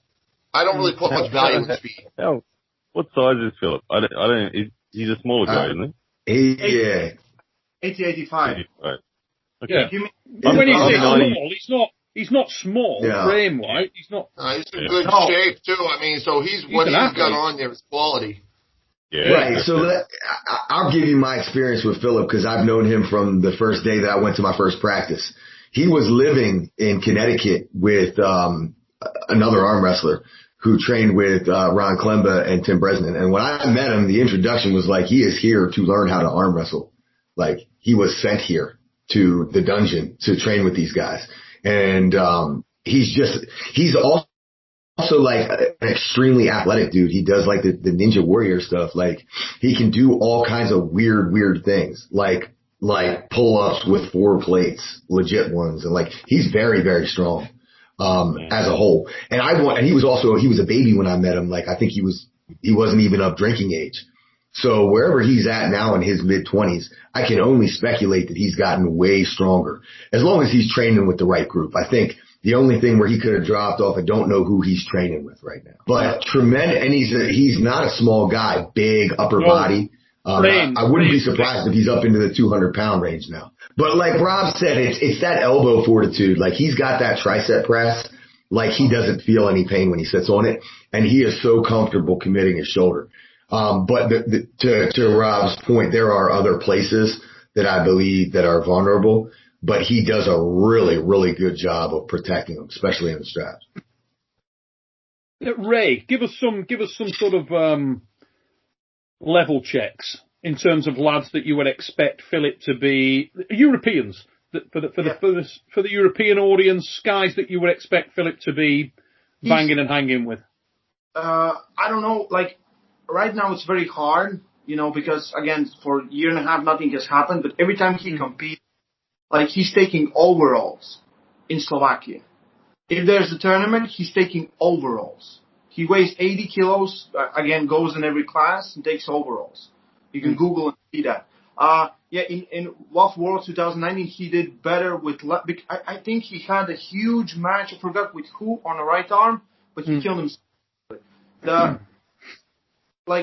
I don't really put much value in speed. What size is Phillip? I don't. He's a smaller guy, isn't he? 85. Right. Okay. Yeah. When you say small, he's not small frame wise. He's not. He's in good shape too. I mean, so he's got on there is quality. Yeah. Right. So I'll give you my experience with Phillip because I've known him from the first day that I went to my first practice. He was living in Connecticut with another arm wrestler who trained with Ron Klemba and Tim Bresnan. And when I met him, the introduction was like, he is here to learn how to arm wrestle. Like, he was sent here to the dungeon to train with these guys. And he's also like an extremely athletic dude. He does like the Ninja Warrior stuff. Like, he can do all kinds of weird things, like pull-ups with 4 plates, legit ones. And like, he's very, very strong. As a whole. And he was a baby when I met him. Like, I think he wasn't even of drinking age. So wherever he's at now in his mid-20s, I can only speculate that he's gotten way stronger. As long as he's training with the right group. I think the only thing where he could have dropped off, I don't know who he's training with right now. But tremendous, and he's not a small guy, big upper body. I wouldn't be surprised if he's up into the 200-pound range now. But like Rob said, it's that elbow fortitude. Like, he's got that tricep press. Like, he doesn't feel any pain when he sits on it. And he is so comfortable committing his shoulder. But to Rob's point, there are other places that I believe that are vulnerable. but he does a really, really good job of protecting them, especially in the straps. Ray, give us some sort of level checks in terms of lads that you would expect Phillip to be Europeans for the European audience, guys that you would expect Phillip to be banging and hanging with. I don't know. Like right now, it's very hard, because again, for a year and a half, nothing has happened. But every time he competes, like he's taking overalls in Slovakia. If there's a tournament, he's taking overalls. He weighs 80 kilos, again, goes in every class and takes overalls. You can Google and see that. In WAF World 2019, he did better with, I think he had a huge match, I forgot with who, on the right arm, but he killed himself.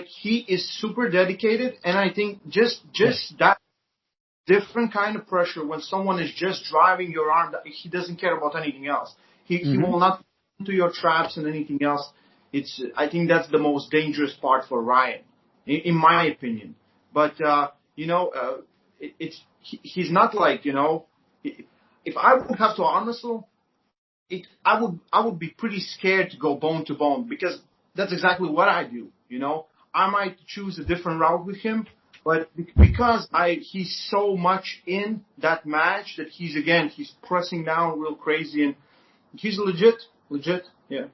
He is super dedicated, and I think just that different kind of pressure when someone is just driving your arm, he doesn't care about anything else. He will not into your traps and anything else. I think that's the most dangerous part for Ryan, in my opinion. But he's not like, if I would have to arm wrestle, I would be pretty scared to go bone to bone, because that's exactly what I do. I might choose a different route with him, but because he's so much in that match that he's pressing down real crazy, and he's legit, yeah.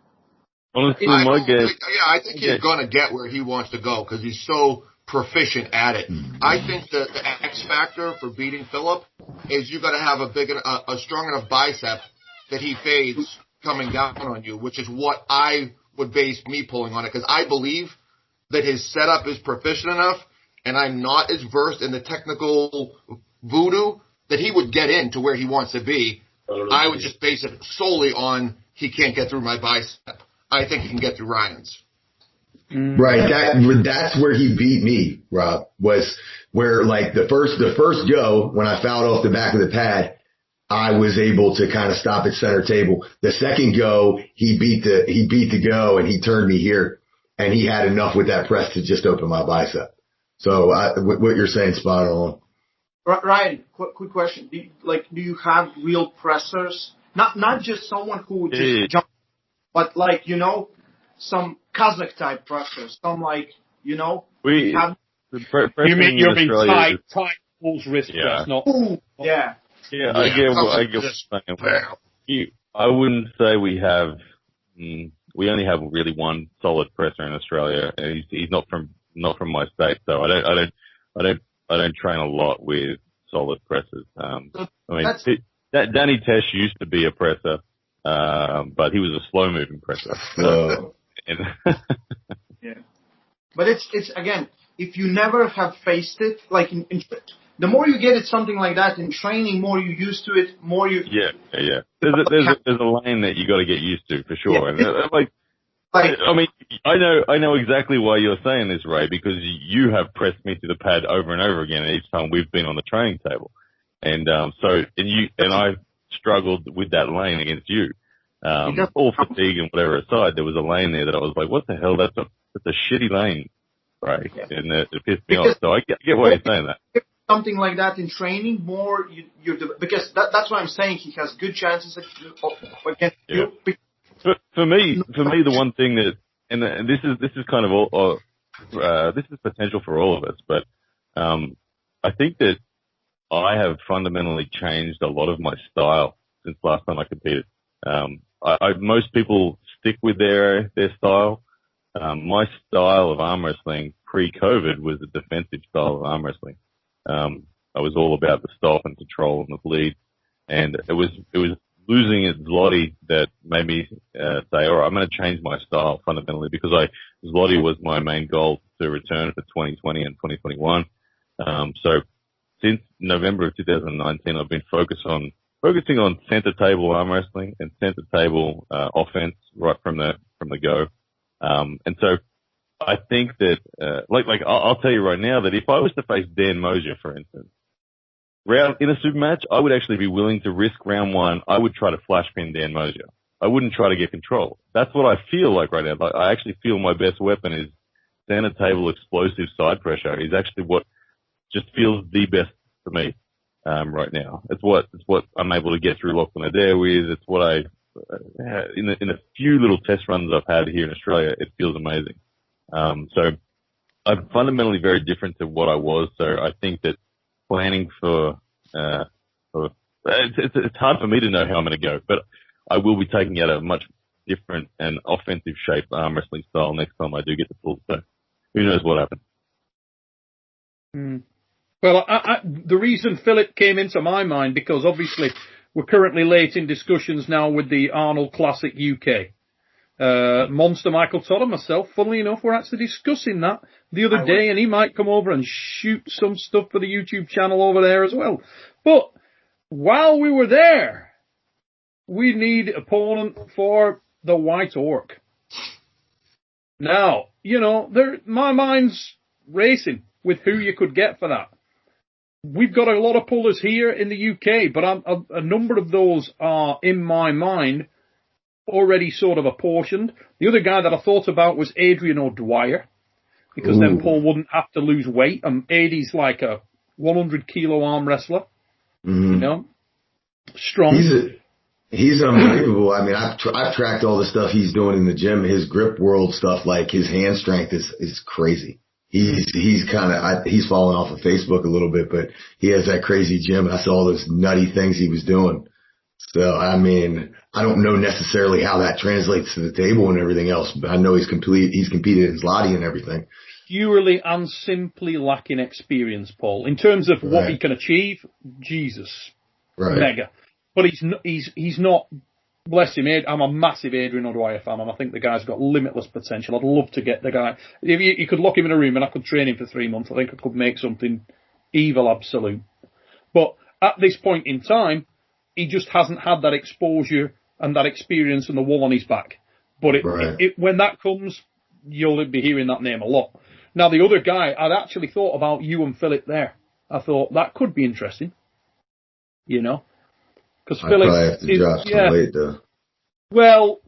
Honestly, my game. Yeah, I think he's going to get where he wants to go because he's so proficient at it. I think the X factor for beating Phillip is you got to have a strong enough bicep that he fades coming down on you, which is what I would base me pulling on it, because I believe that his setup is proficient enough, and I'm not as versed in the technical voodoo that he would get in to where he wants to be. I would just base it solely on he can't get through my bicep. I think he can get through Ryan's. Right. That's where he beat me, Rob, was where like the first go when I fouled off the back of the pad, I was able to kind of stop at center table. The second go, he beat the go and he turned me here, and he had enough with that press to just open my bicep. So what you're saying, spot on. Ryan, quick question. Do you have real pressers? Not just someone who just jump, but some Kazakh type pressers. Some you mean tight pulls wrist press, not. Yeah. Yeah, I get what you're saying. I wouldn't say we have. We only have really one solid presser in Australia, and he's not from my state, so I don't train a lot with solid pressers. Danny Tesh used to be a presser, but he was a slow moving presser. So, yeah, but it's again, if you never have faced it, like the more you get at something like that in training, more you used to it, more you. Yeah. There's a lane that you got to get used to for sure. Yeah. I know exactly why you're saying this, Ray, because you have pressed me to the pad over and over again each time we've been on the training table, and I struggled with that lane against you. All fatigue and whatever aside, there was a lane there that I was like, what the hell? That's a shitty lane, right? Yeah. And it pissed me off. So I get why you're saying that. Something like that in training, more because that's what I'm saying. He has good chances against you. For me, the one thing that, and this is kind of this is potential for all of us, but I think that I have fundamentally changed a lot of my style since last time I competed. Most people stick with their style. My style of arm wrestling pre-COVID was a defensive style of arm wrestling. I was all about the stop and control and the lead, and it was losing its Zloty that made me say, all right, I'm going to change my style fundamentally, because Zloty was my main goal to return for 2020 and 2021. So since November of 2019, I've been focusing on center table arm wrestling and center table offense right from the go. And so I think that I'll tell you right now that if I was to face Dan Mosier, for instance, in a super match, I would actually be willing to risk round one. I would try to flash pin Dan Mosier. I wouldn't try to get control. That's what I feel like right now. I actually feel my best weapon is center table explosive side pressure. Is actually what just feels the best for me. right now. It's what I'm able to get through Lachlan Adair with. It's what in the few little test runs I've had here in Australia, it feels amazing. So I'm fundamentally very different to what I was. So I think that planning it's hard for me to know how I'm going to go, but I will be taking out a much different and offensive shape arm wrestling style next time I do get the pull. So who knows what happens. Well, the reason Phillip came into my mind, because obviously we're currently late in discussions now with the Arnold Classic UK. Monster Michael Todd and myself, funnily enough, we're actually discussing that the other day, and he might come over and shoot some stuff for the YouTube channel over there as well. But while we were there, we need opponent for the White Orc. Now, my mind's racing with who you could get for that. We've got a lot of pullers here in the UK, but a number of those are, in my mind, already sort of apportioned. The other guy that I thought about was Adrian O'Dwyer, because then Paul wouldn't have to lose weight. Adie's like a 100-kilo arm wrestler, strong. He's unbelievable. I mean, I've tracked all the stuff he's doing in the gym. His grip world stuff, like his hand strength is crazy. He's fallen off of Facebook a little bit, but he has that crazy gym. I saw all those nutty things he was doing. So, I mean, I don't know necessarily how that translates to the table and everything else, but I know he's competed in Zloty and everything. Purely and simply lacking experience, Paul. In terms of what he can achieve, Jesus, mega. But he's not, bless him, I'm a massive Adrian O'Dwyer fan, and I think the guy's got limitless potential. I'd love to get the guy. If you could lock him in a room and I could train him for 3 months, I think I could make something evil absolute. But at this point in time, he just hasn't had that exposure and that experience and the wool on his back. But when that comes, you'll be hearing that name a lot. Now, the other guy, I'd actually thought about you and Phillip there. I thought that could be interesting, because Phillip have to drop some weight, though. Well,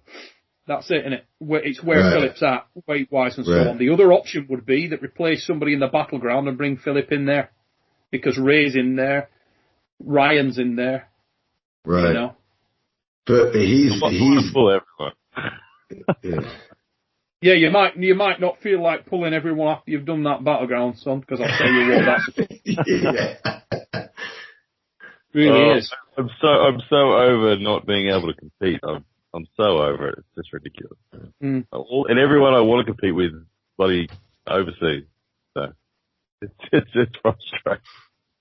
that's it, isn't it? It's where Phillip's at, weight-wise and so on. The other option would be that replace somebody in the battleground and bring Phillip in there, because Ray's in there, Ryan's in there. Right. But he's pull everyone. Yeah, you might not feel like pulling everyone after you've done that battleground, son, because I'll tell you what, that's really is. I'm so over not being able to compete. I'm so over it. It's just ridiculous. And everyone I want to compete with, bloody overseas. So it's frustrating.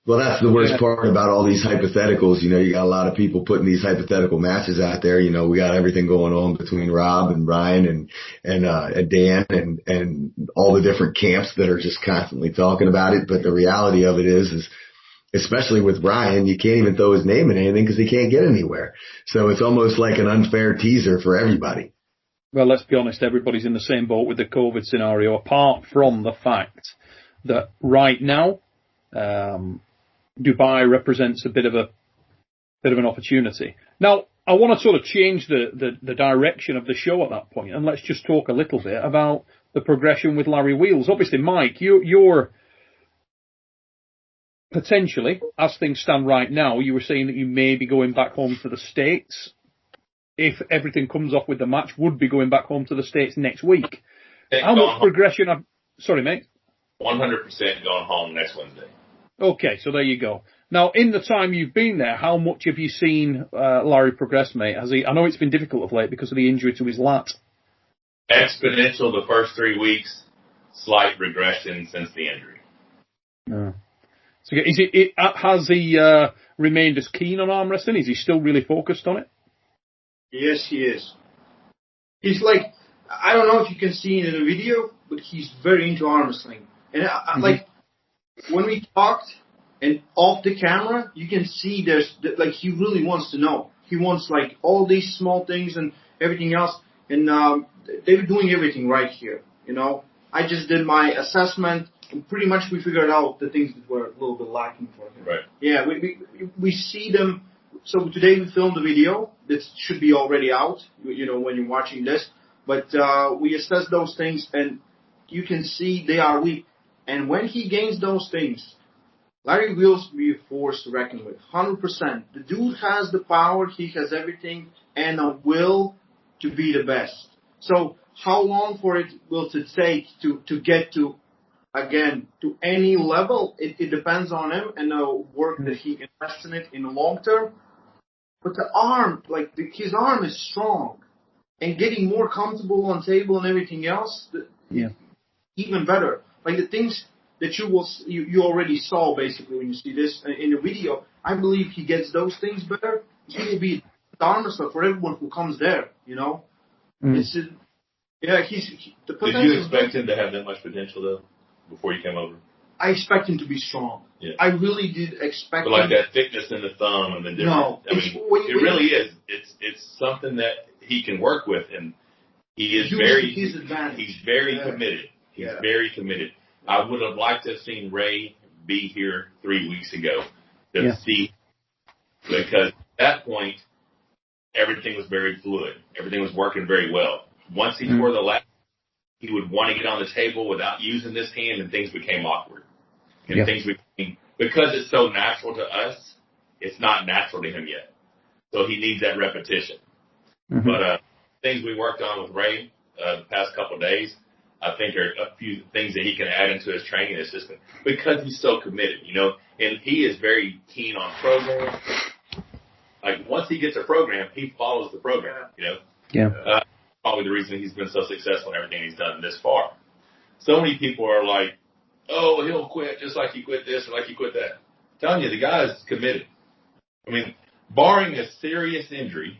Well, that's the worst part about all these hypotheticals. You got a lot of people putting these hypothetical matches out there. We got everything going on between Rob and Ryan and Dan and all the different camps that are just constantly talking about it. But the reality of it is especially with Ryan, you can't even throw his name in anything because he can't get anywhere. So it's almost like an unfair teaser for everybody. Well, let's be honest. Everybody's in the same boat with the COVID scenario, apart from the fact that right now, Dubai represents a bit of an opportunity. Now, I want to sort of change the direction of the show at that point, and let's just talk a little bit about the progression with Larry Wheels. Obviously, Mike, you're potentially, as things stand right now, you were saying that you may be going back home to the States. If everything comes off with the match, would be going back home to the States next week. How much progression? Sorry, mate. 100% going home next Wednesday. Okay, so there you go. Now, in the time you've been there, how much have you seen Larry progress, mate? I know it's been difficult of late because of the injury to his lat. Exponential the first 3 weeks, slight regression since the injury. So has he remained as keen on arm wrestling? Is he still really focused on it? Yes, he is. He's like, I don't know if you can see it in the video, but he's very into arm wrestling. And like, when we talked and off the camera, you can see he really wants to know. He wants like all these small things and everything else. And they're doing everything right here. I just did my assessment, and pretty much we figured out the things that were a little bit lacking for him. Right. Yeah, we see them. So today we filmed a video that should be already out, when you're watching this. But we assess those things, and you can see they are weak. And when he gains those things, Larry Wheels will be a force to reckon with, 100%. The dude has the power, he has everything, and a will to be the best. So how long for it will it take to get to, again, to any level? It depends on him and the work that he invests in it in the long term. But the arm, his arm is strong. And getting more comfortable on table and everything else, even better. Like the things that you already saw basically when you see this in the video, I believe he gets those things better. He will be the arm wrestler for everyone who comes there, you know? It's the potential. Did you expect him to have that much potential though before you came over? I expect him to be strong. Yeah. I really did expect him. But like that thickness in the thumb and the difference. No, it really is. It's something that he can work with, and he is he's very committed. He's very committed. I would have liked to have seen Ray be here 3 weeks ago to see, because at that point, everything was very fluid. Everything was working very well. Once he tore the last, he would want to get on the table without using this hand, and things became awkward. And things became, because it's so natural to us, it's not natural to him yet. So he needs that repetition. But things we worked on with Ray the past couple of days, I think are a few things that he can add into his training assistant because he's so committed, you know, and he is very keen on programs. Like once he gets a program, he follows the program, you know. Yeah. Probably the reason he's been so successful in everything he's done this far. So many people are like, oh, he'll quit just like he quit this or like he quit that. I'm telling you, the guy is committed. I mean, barring a serious injury,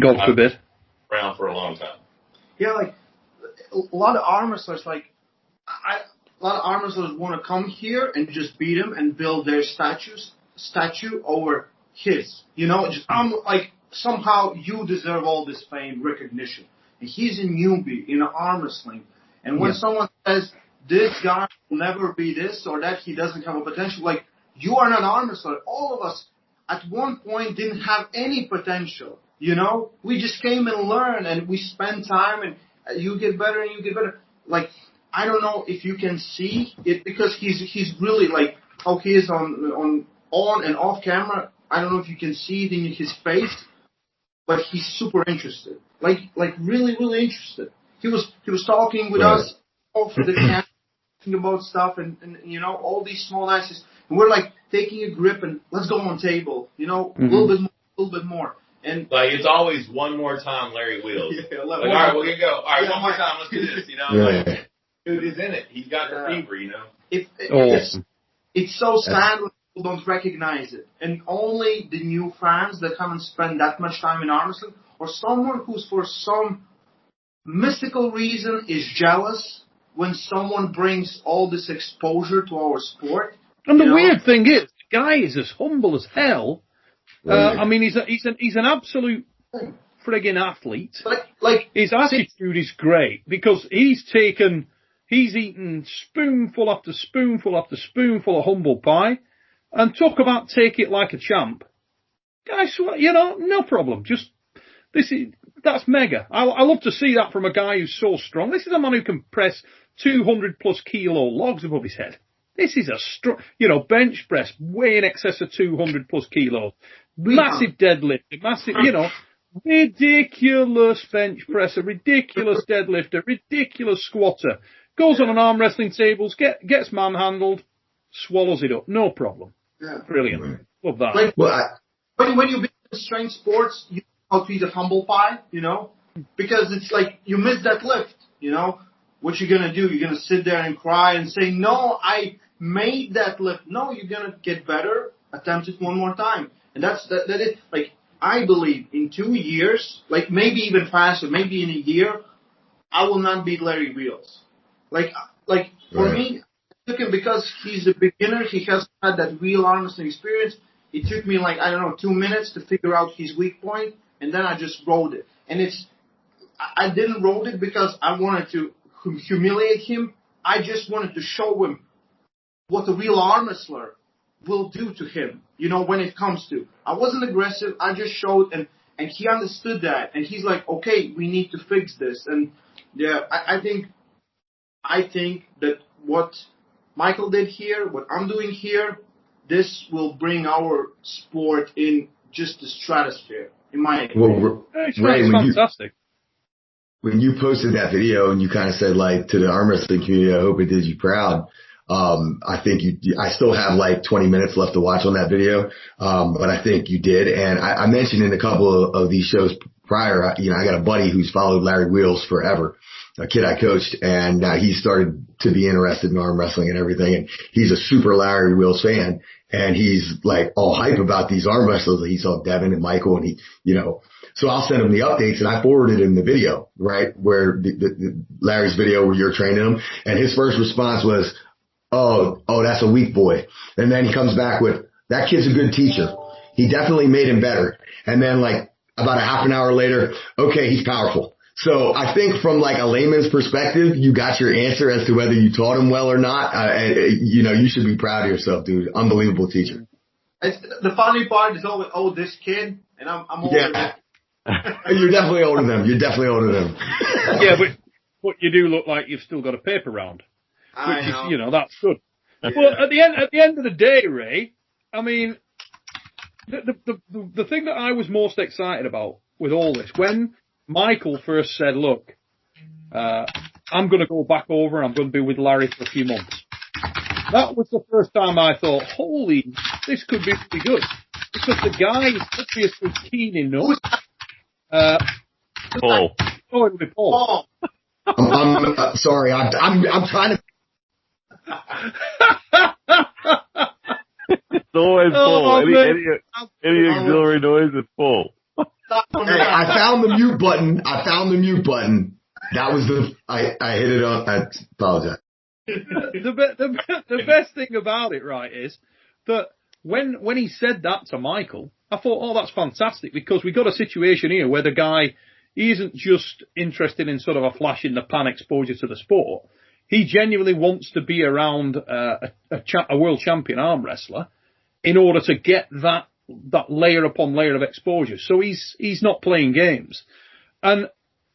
God forbid, around for a long time. Yeah, like a lot of arm wrestlers, a lot of arm wrestlers want to come here and just beat him and build their statue over his. You know, I'm like, somehow you deserve all this fame, recognition. And he's a newbie in arm wrestling. And when someone says, this guy will never be this or that, he doesn't have a potential, like, you are not an arm wrestler. All of us at one point didn't have any potential. You know, we just came and learned, and we spent time, and you get better and you get better. Like, I don't know if you can see it because he's really like how he is on and off camera. I don't know if you can see it in his face, but he's super interested. Like really, really interested. He was talking with us off the camera, talking about stuff, and you know, all these small nices. And we're like taking a grip and let's go on table. You know, a little bit more. And like it's always one more time, Larry Wheels. All right, we're gonna go. All right, one more time. Let's do this. You know, like, dude is in it. He's got the fever. You know. It's so sad when people don't recognize it, and only the new fans that haven't spent that much time in arm wrestling, or someone who's for some mystical reason is jealous when someone brings all this exposure to our sport. And the weird thing is, the guy is as humble as hell. I mean, he's an absolute friggin' athlete. Like his attitude is great because he's eaten spoonful after spoonful after spoonful of humble pie, and talk about take it like a champ. Guys, you know, no problem. That's mega. I love to see that from a guy who's so strong. This is a man who can press 200 plus kilo logs above his head. This is a strong, you know, bench press way in excess of 200 plus kilos. Massive deadlift, massive, you know, ridiculous bench presser, ridiculous deadlifter, ridiculous squatter. Goes on an arm wrestling tables, gets manhandled, swallows it up. No problem. Yeah. Brilliant. Love that. When you be in strength sports, you know how to eat a humble pie, you know? Because it's like, you miss that lift, you know? What you're going to do? You're going to sit there and cry and say, no, I made that lift. No, you're going to get better. Attempt it one more time. And that it. Like, I believe in 2 years, like maybe even faster, maybe in a year, I will not beat Larry Wheels. Like for me, I took him because he's a beginner. He hasn't had that real arm wrestling experience. It took me 2 minutes to figure out his weak point, and then I just rode it. And I didn't rode it because I wanted to humiliate him. I just wanted to show him what a real arm wrestler will do to him, you know, when it comes to. I wasn't aggressive. I just showed, and he understood that. And he's like, okay, we need to fix this. And yeah, I think that what Michael did here, what I'm doing here, this will bring our sport in just the stratosphere, in my opinion. Well, Ray, fantastic. When you posted that video and you kind of said, like, to the arm wrestling community, I hope it did you proud. I think I still have like 20 minutes left to watch on that video. But I think you did. And I mentioned in a couple of these shows prior, I got a buddy who's followed Larry Wheels forever, a kid I coached, and he started to be interested in arm wrestling and everything. And he's a super Larry Wheels fan. And he's like all hype about these arm wrestlers. He saw Devin and Michael and so I'll send him the updates, and I forwarded him the video, right? Where the Larry's video where you're training him. And his first response was, Oh, that's a weak boy. And then he comes back with, that kid's a good teacher. He definitely made him better. And then like about a half an hour later, okay, he's powerful. So I think from like a layman's perspective, you got your answer as to whether you taught him well or not. You should be proud of yourself, dude. Unbelievable teacher. The funny part is always, this kid, and I'm older. Yeah. You're definitely older than him. Yeah, but you do look like you've still got a paper round. Which is, that's good. But at the end of the day, Ray, I mean, the thing that I was most excited about with all this, when Michael first said, look, I'm going to go back over and I'm going to be with Larry for a few months. That was the first time I thought, holy, this could be pretty good. Because the guy is obviously keen enough. Paul. Oh, it'll be Paul. I'm sorry. I'm trying to. It's always Paul. Any auxiliary noise is Paul. Hey, I found the mute button. That was I hit it on. I apologize. The best thing about it, right, is that when he said that to Michael, I thought, oh, that's fantastic, because we got a situation here where the guy, he isn't just interested in sort of a flash in the pan exposure to the sport. He genuinely wants to be around a world champion arm wrestler in order to get that layer upon layer of exposure. So he's not playing games. And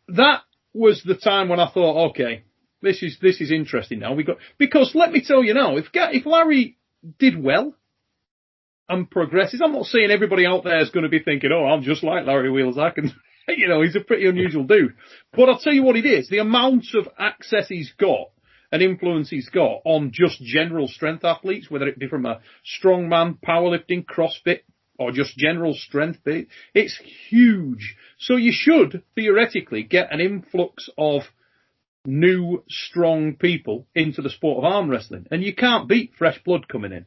that was the time when I thought, okay, this is interesting now. Because let me tell you now, if Larry did well and progresses, I'm not saying everybody out there is going to be thinking, oh, I'm just like Larry Wheels. I can, he's a pretty unusual dude. But I'll tell you what it is. The amount of access he's got and influence he's got on just general strength athletes, whether it be from a strongman, powerlifting, CrossFit, or just general strength, it's huge. So you should theoretically get an influx of new, strong people into the sport of arm wrestling. And you can't beat fresh blood coming in.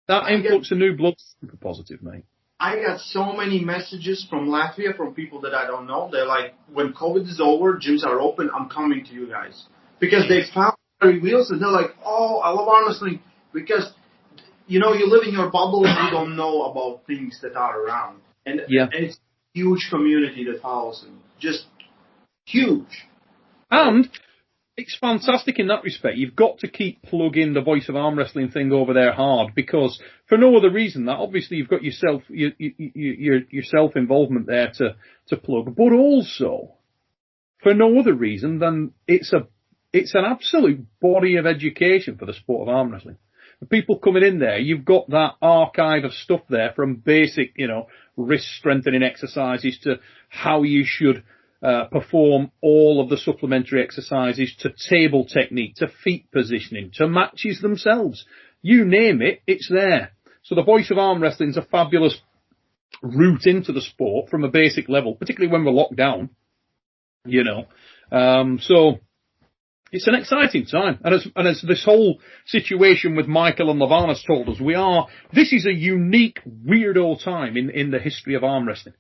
That influx of new blood is super positive, mate. I got so many messages from Latvia from people that I don't know. They're like, when COVID is over, gyms are open, I'm coming to you guys. Because they found Larry Wheels and they're like, oh, I love arm wrestling. Because, you live in your bubble and you don't know about things that are around. And it's a huge community that follows them. Just huge. And it's fantastic in that respect. You've got to keep plugging the voice of arm wrestling thing over there hard, because for no other reason that obviously you've got your self involvement there to plug, but also for no other reason than it's an absolute body of education for the sport of arm wrestling. The people coming in there, you've got that archive of stuff there, from basic, wrist strengthening exercises to how you should perform all of the supplementary exercises, to table technique, to feet positioning, to matches themselves. You name it, it's there. So the voice of arm wrestling is a fabulous route into the sport from a basic level, particularly when we're locked down, So it's an exciting time. And as this whole situation with Michael and Levan has told us, this is a unique, weirdo time in the history of arm wrestling.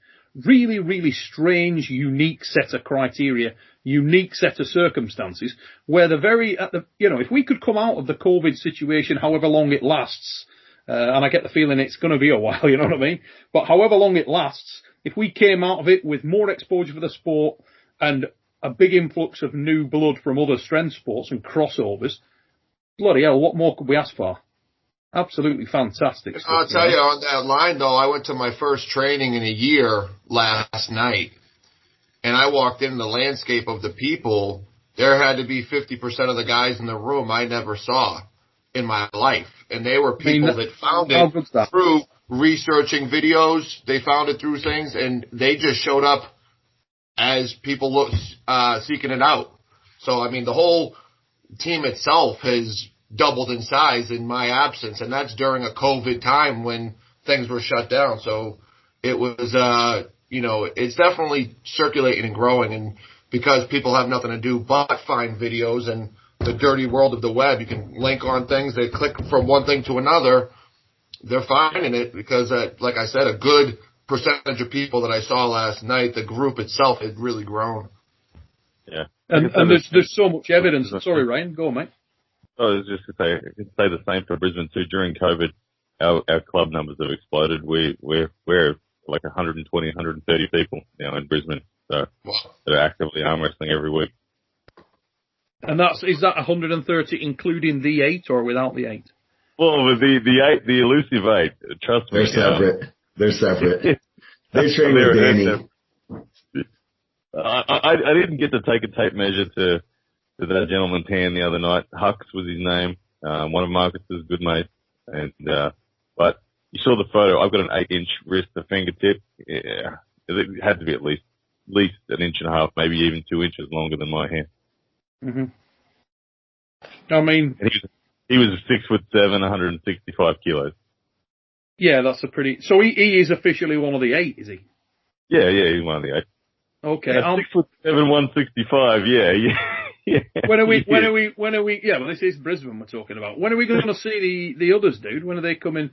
Really, really strange, unique set of criteria, unique set of circumstances, where if we could come out of the COVID situation, however long it lasts, and I get the feeling it's going to be a while, you know what I mean? But however long it lasts, if we came out of it with more exposure for the sport and a big influx of new blood from other strength sports and crossovers, bloody hell, what more could we ask for? Absolutely fantastic stuff. I'll tell you, on that line, though, I went to my first training in a year last night, and I walked in the landscape of the people. There had to be 50% of the guys in the room I never saw. in my life. And they were people that found how it good's that? through researching videos. They found it through things, and they just showed up as people seeking it out. So, I mean, the whole team itself has doubled in size in my absence, and that's during a COVID time when things were shut down. So it was, it's definitely circulating and growing, and because people have nothing to do but find videos and the dirty world of the web, you can link on things, they click from one thing to another, they're finding it because, like I said, a good percentage of people that I saw last night, the group itself had really grown. Yeah. And there's so much evidence. Sorry, Ryan, go on, mate. I was just to say, I could say the same for Brisbane too. During COVID, our club numbers have exploded. We're like 120, 130 people now in Brisbane, so that are actively arm wrestling every week. And is that 130 including the 8 or without the 8? Well, with the 8, the elusive 8, trust me. They're separate. They train with Danny. I didn't get to take a tape measure to that gentleman's hand the other night. Hux was his name, one of Marcus's good mates. And, but you saw the photo. I've got an 8-inch wrist, a fingertip. Yeah, it had to be at least an inch and a half, maybe even 2 inches longer than my hand. Mm-hmm. I mean, and he was 6'7", 165 kilos. Yeah, that's a pretty. So he is officially one of the 8, is he? Yeah, he's one of the 8. Okay, 6'7", 165. Yeah. When are we? Yeah, well, this is Brisbane we're talking about. When are we going to see the others, dude? When are they coming?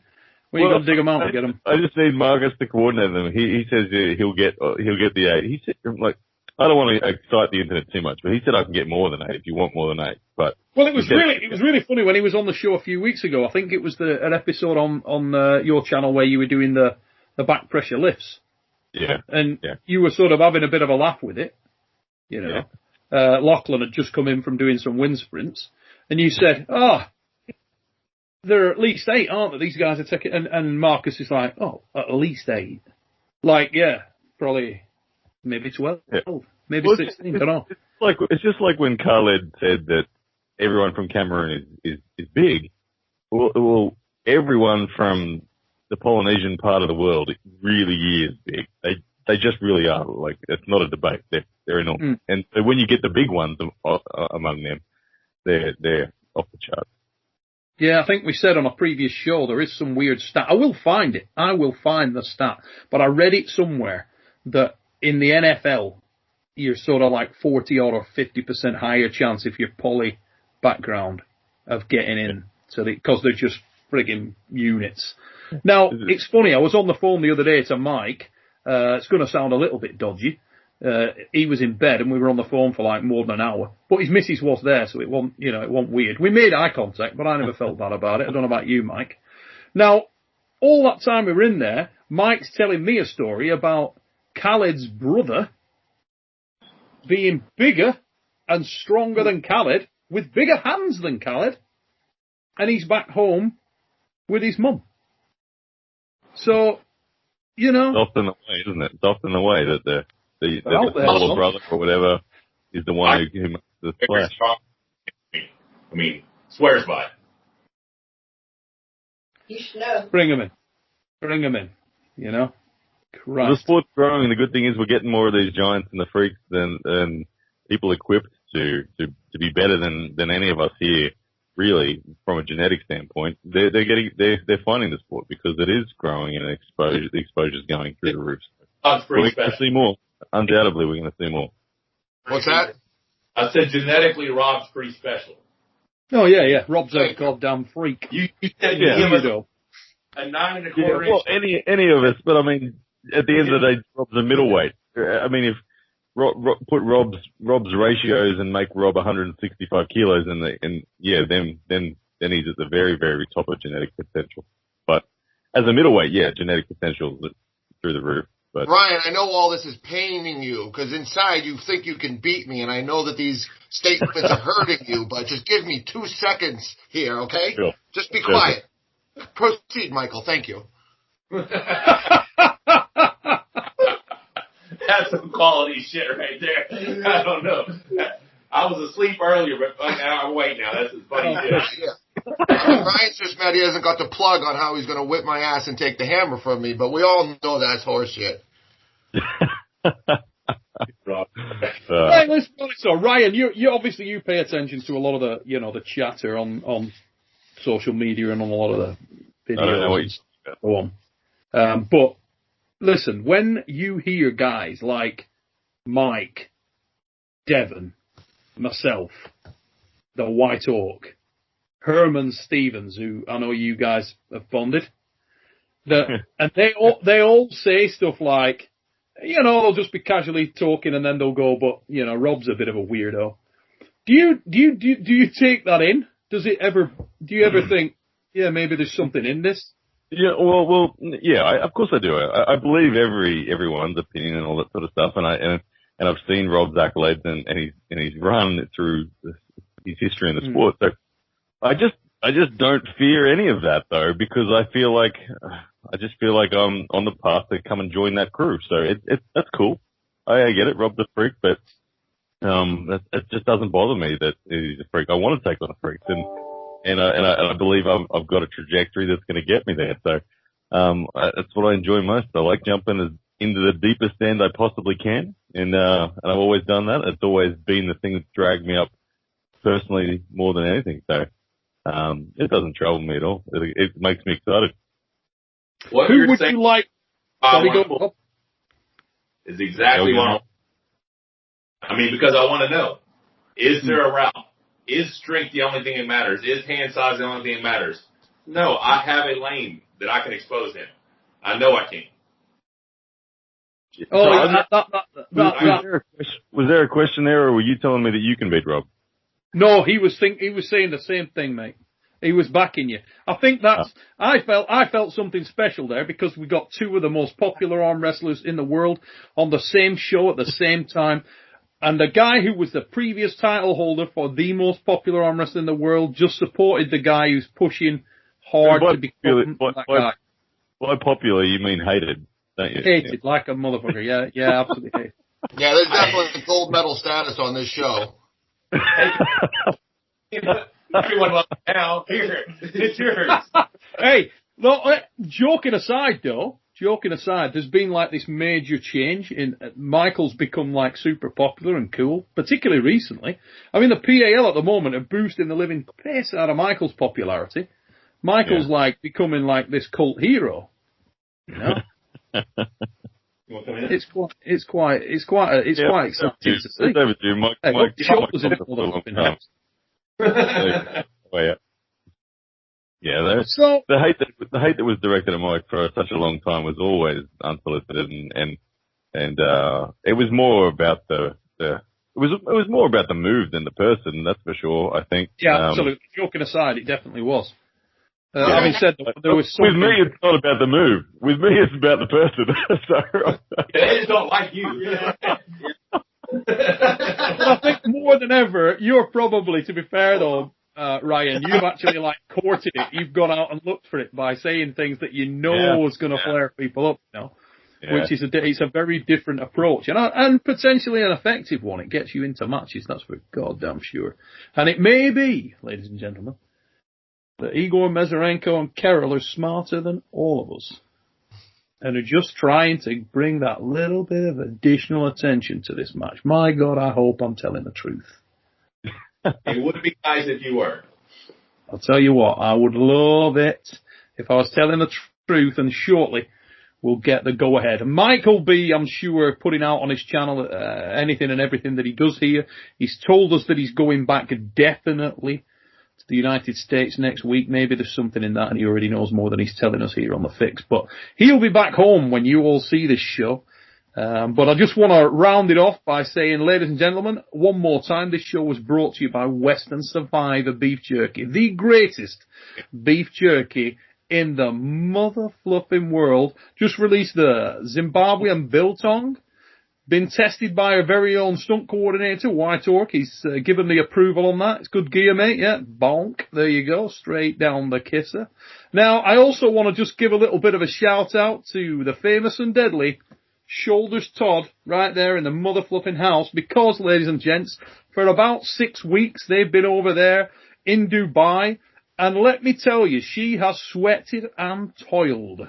When are you going to dig them out and get them? I just need Marcus to coordinate them. He says he'll get the 8. He said, like, I don't want to excite the internet too much, but he said I can get more than 8 if you want more than 8. But well, it was really funny when he was on the show a few weeks ago. I think it was an episode on your channel where you were doing the back pressure lifts. Yeah. And you were sort of having a bit of a laugh with it, you know. Yeah. Lachlan had just come in from doing some wind sprints, and you said, there are at least 8, aren't there? These guys are taking, and Marcus is like, at least 8. Like, yeah, probably, maybe 12, maybe 16, I don't know. It's just like when Khaled said that everyone from Cameroon is big. Well, everyone from the Polynesian part of the world really is big. They just really are. Like, it's not a debate. They're enormous. And so when you get the big ones among them, they're off the charts. Yeah, I think we said on a previous show there is some weird stat. I will find it. I will find the stat. But I read it somewhere that in the NFL, you're sort of like 40 or 50% higher chance if you're poly background of getting in. So because they're just frigging units. Now, it's funny. I was on the phone the other day to Mike. It's going to sound a little bit dodgy. He was in bed and we were on the phone for like more than an hour. But his missus was there, so it wasn't weird. We made eye contact, but I never felt bad about it. I don't know about you, Mike. Now, all that time we were in there, Mike's telling me a story about Khaled's brother being bigger and stronger than Khaled, with bigger hands than Khaled, and he's back home with his mum. So, you know. It's often the way, isn't it? It's often the way that the little brother or whatever is the one who makes the splash. I mean, swears by it. You should know. Bring him in. You know? Christ. The sport's growing, and the good thing is we're getting more of these giants and the freaks than people equipped to be better than any of us here. Really, from a genetic standpoint, they're finding the sport because it is growing and the exposure's going through the roof. That's pretty we're going to see more. Undoubtedly, we're going to see more. What's that? I said genetically, Rob's pretty special. Oh yeah. Rob's a goddamn freak. You said you give us a 9 1/4 inch. Well, any of us, but I mean, at the end of the day, Rob's a middleweight. I mean, if put Rob's ratios and make Rob 165 kilos, then he's at the very, very top of genetic potential. But as a middleweight, genetic potential is through the roof. But Ryan, I know all this is paining you because inside you think you can beat me, and I know that these statements are hurting you. But just give me 2 seconds here, okay? Sure. Just be quiet. Proceed, Michael. Thank you. That's some quality shit right there. I don't know. I was asleep earlier, but I'm awake now. That's as funny as Ryan's just mad he hasn't got the plug on how he's going to whip my ass and take the hammer from me, but we all know that's horseshit. Right, let's be honest. So, Ryan, you obviously you pay attention to a lot of the the chatter on social media and on a lot of the videos. I don't know what and so on. But listen, when you hear guys like Mike, Devon, myself, the White Oak, Herman Stevens, who I know you guys have bonded, and they all say stuff like, they'll just be casually talking and then they'll go, but Rob's a bit of a weirdo. Do you take that in? Do you ever think, maybe there's something in this? Yeah, well, yeah, of course I do. I believe everyone's opinion and all that sort of stuff, and I've seen Rob's accolades and he's run through his history in the sport. So I just don't fear any of that though, because I feel like I'm on the path to come and join that crew. So that's cool. I get it. Rob's a freak, but it just doesn't bother me that he's a freak. I want to take on a freak, and I believe I've got a trajectory that's going to get me there. So that's what I enjoy most. I like jumping into the deepest end I possibly can, and I've always done that. It's always been the thing that's dragged me up personally more than anything. So it doesn't trouble me at all. It makes me excited. What Who would you like? Is exactly what because I want to know. Is there a route? Is strength the only thing that matters? Is hand size the only thing that matters? No, I have a lane that I can expose him. I know I can. Was there a question there, or were you telling me that you can beat Rob? No, he was saying the same thing, mate. He was backing you. I think I felt something special there because we got two of the most popular arm wrestlers in the world on the same show at the same time. And the guy who was the previous title holder for the most popular arm wrestler in the world just supported the guy who's pushing hard to become that guy. By popular, you mean hated, don't you? Hated, like a motherfucker. Yeah, absolutely hated. Yeah, there's definitely gold medal status on this show. Everyone loves it now. Here, it's yours. Hey, no, joking aside, there's been like this major change in Michael's become like super popular and cool, particularly recently. I mean, the PAL at the moment are boosting the living piss out of Michael's popularity. Michael's like becoming like this cult hero. You know? It's quite exciting to see. It's overdue. Mike shoulders in all the fucking house. Yeah, the hate that was directed at Mike for such a long time was always unsolicited, and it was more about it was more about the move than the person. That's for sure. I think. Yeah, absolutely. Joking aside, it definitely was. Having said that, there was something. With me, it's not about the move. With me, it's about the person. They just don't like you. But I think more than ever, you're probably, to be fair though, Ryan, you've actually like courted it. You've gone out and looked for it by saying things that you know is going to flare people up, which is it's a very different approach and potentially an effective one. It gets you into matches, that's for goddamn sure. And it may be, ladies and gentlemen, that Igor Mazurenko and Carol are smarter than all of us and are just trying to bring that little bit of additional attention to this match. My God, I hope I'm telling the truth. It would be nice if you were. I'll tell you what, I would love it if I was telling the truth, and shortly we'll get the go-ahead. Mike will be, I'm sure, putting out on his channel anything and everything that he does here. He's told us that he's going back definitely to the United States next week. Maybe there's something in that and he already knows more than he's telling us here on the fix. But he'll be back home when you all see this show. But I just want to round it off by saying, ladies and gentlemen, one more time, this show was brought to you by Western Survivor Beef Jerky, the greatest beef jerky in the mother fluffing world. Just released the Zimbabwean biltong. Been tested by our very own stunt coordinator, White Orc. He's given the approval on that. It's good gear, mate. Yeah, bonk. There you go. Straight down the kisser. Now, I also want to just give a little bit of a shout out to the famous and deadly Shoulders Todd right there in the mother fluffing house, because, ladies and gents, for about 6 weeks they've been over there in Dubai And let me tell you, she has sweated and toiled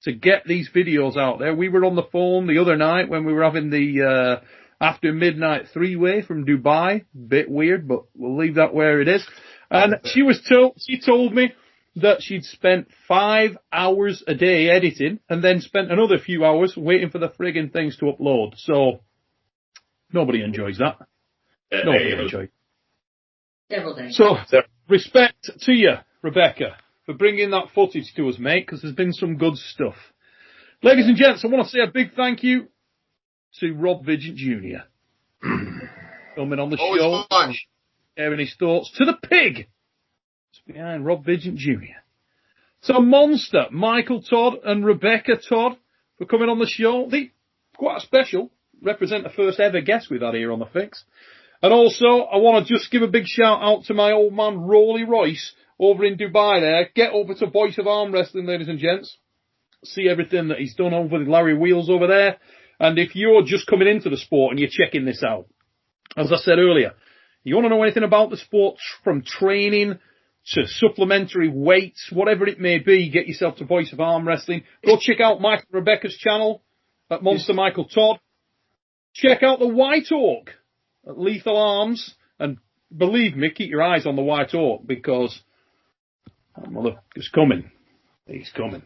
to get these videos out there. We were on the phone the other night when we were having the after midnight three-way from Dubai. Bit weird, but we'll leave that where it is. And she told me that she'd spent 5 hours a day editing and then spent another few hours waiting for the friggin' things to upload. So nobody enjoys that. Nobody enjoys it. Several days. So respect to you, Rebecca, for bringing that footage to us, mate, because there's been some good stuff. Ladies and gents, I want to say a big thank you to Rob Vigent Jr. coming on the show, sharing his thoughts. To the pig behind Rob Vigent Jr. To Monster, Michael Todd and Rebecca Todd for coming on the show. They quite special, represent the first ever guest we've had here on the Fix. And also, I want to just give a big shout out to my old man, ROLLIE Royce, over in Dubai there. Get over to Voice of Arm Wrestling, ladies and gents. See everything that he's done over the Larry Wheels over there. And if you're just coming into the sport and you're checking this out, as I said earlier, you want to know anything about the sport from training to supplementary weights, whatever it may be, get yourself to Voice of Arm Wrestling. Go check out Mike and Rebecca's channel at Monster Michael Todd. Check out the White Oak at Lethal Arms, and believe me, keep your eyes on the White Oak because it's coming. He's coming.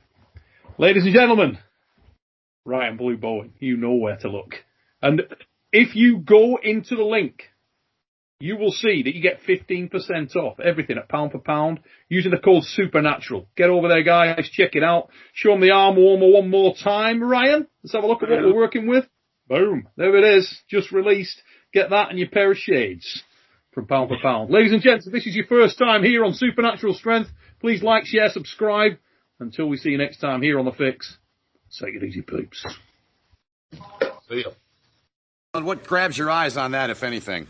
Ladies and gentlemen, Ryan Blue Bowen, you know where to look. And if you go into the link, you will see that you get 15% off everything at pound for pound using the code SUPERNATURAL. Get over there, guys. Check it out. Show them the arm warmer one more time, Ryan. Let's have a look at what we're working with. Boom. There it is. Just released. Get that and your pair of shades from pound for pound. Ladies and gents, if this is your first time here on Supernatural Strength, please like, share, subscribe. Until we see you next time here on The Fix, take it easy, peeps. See ya. What grabs your eyes on that, if anything?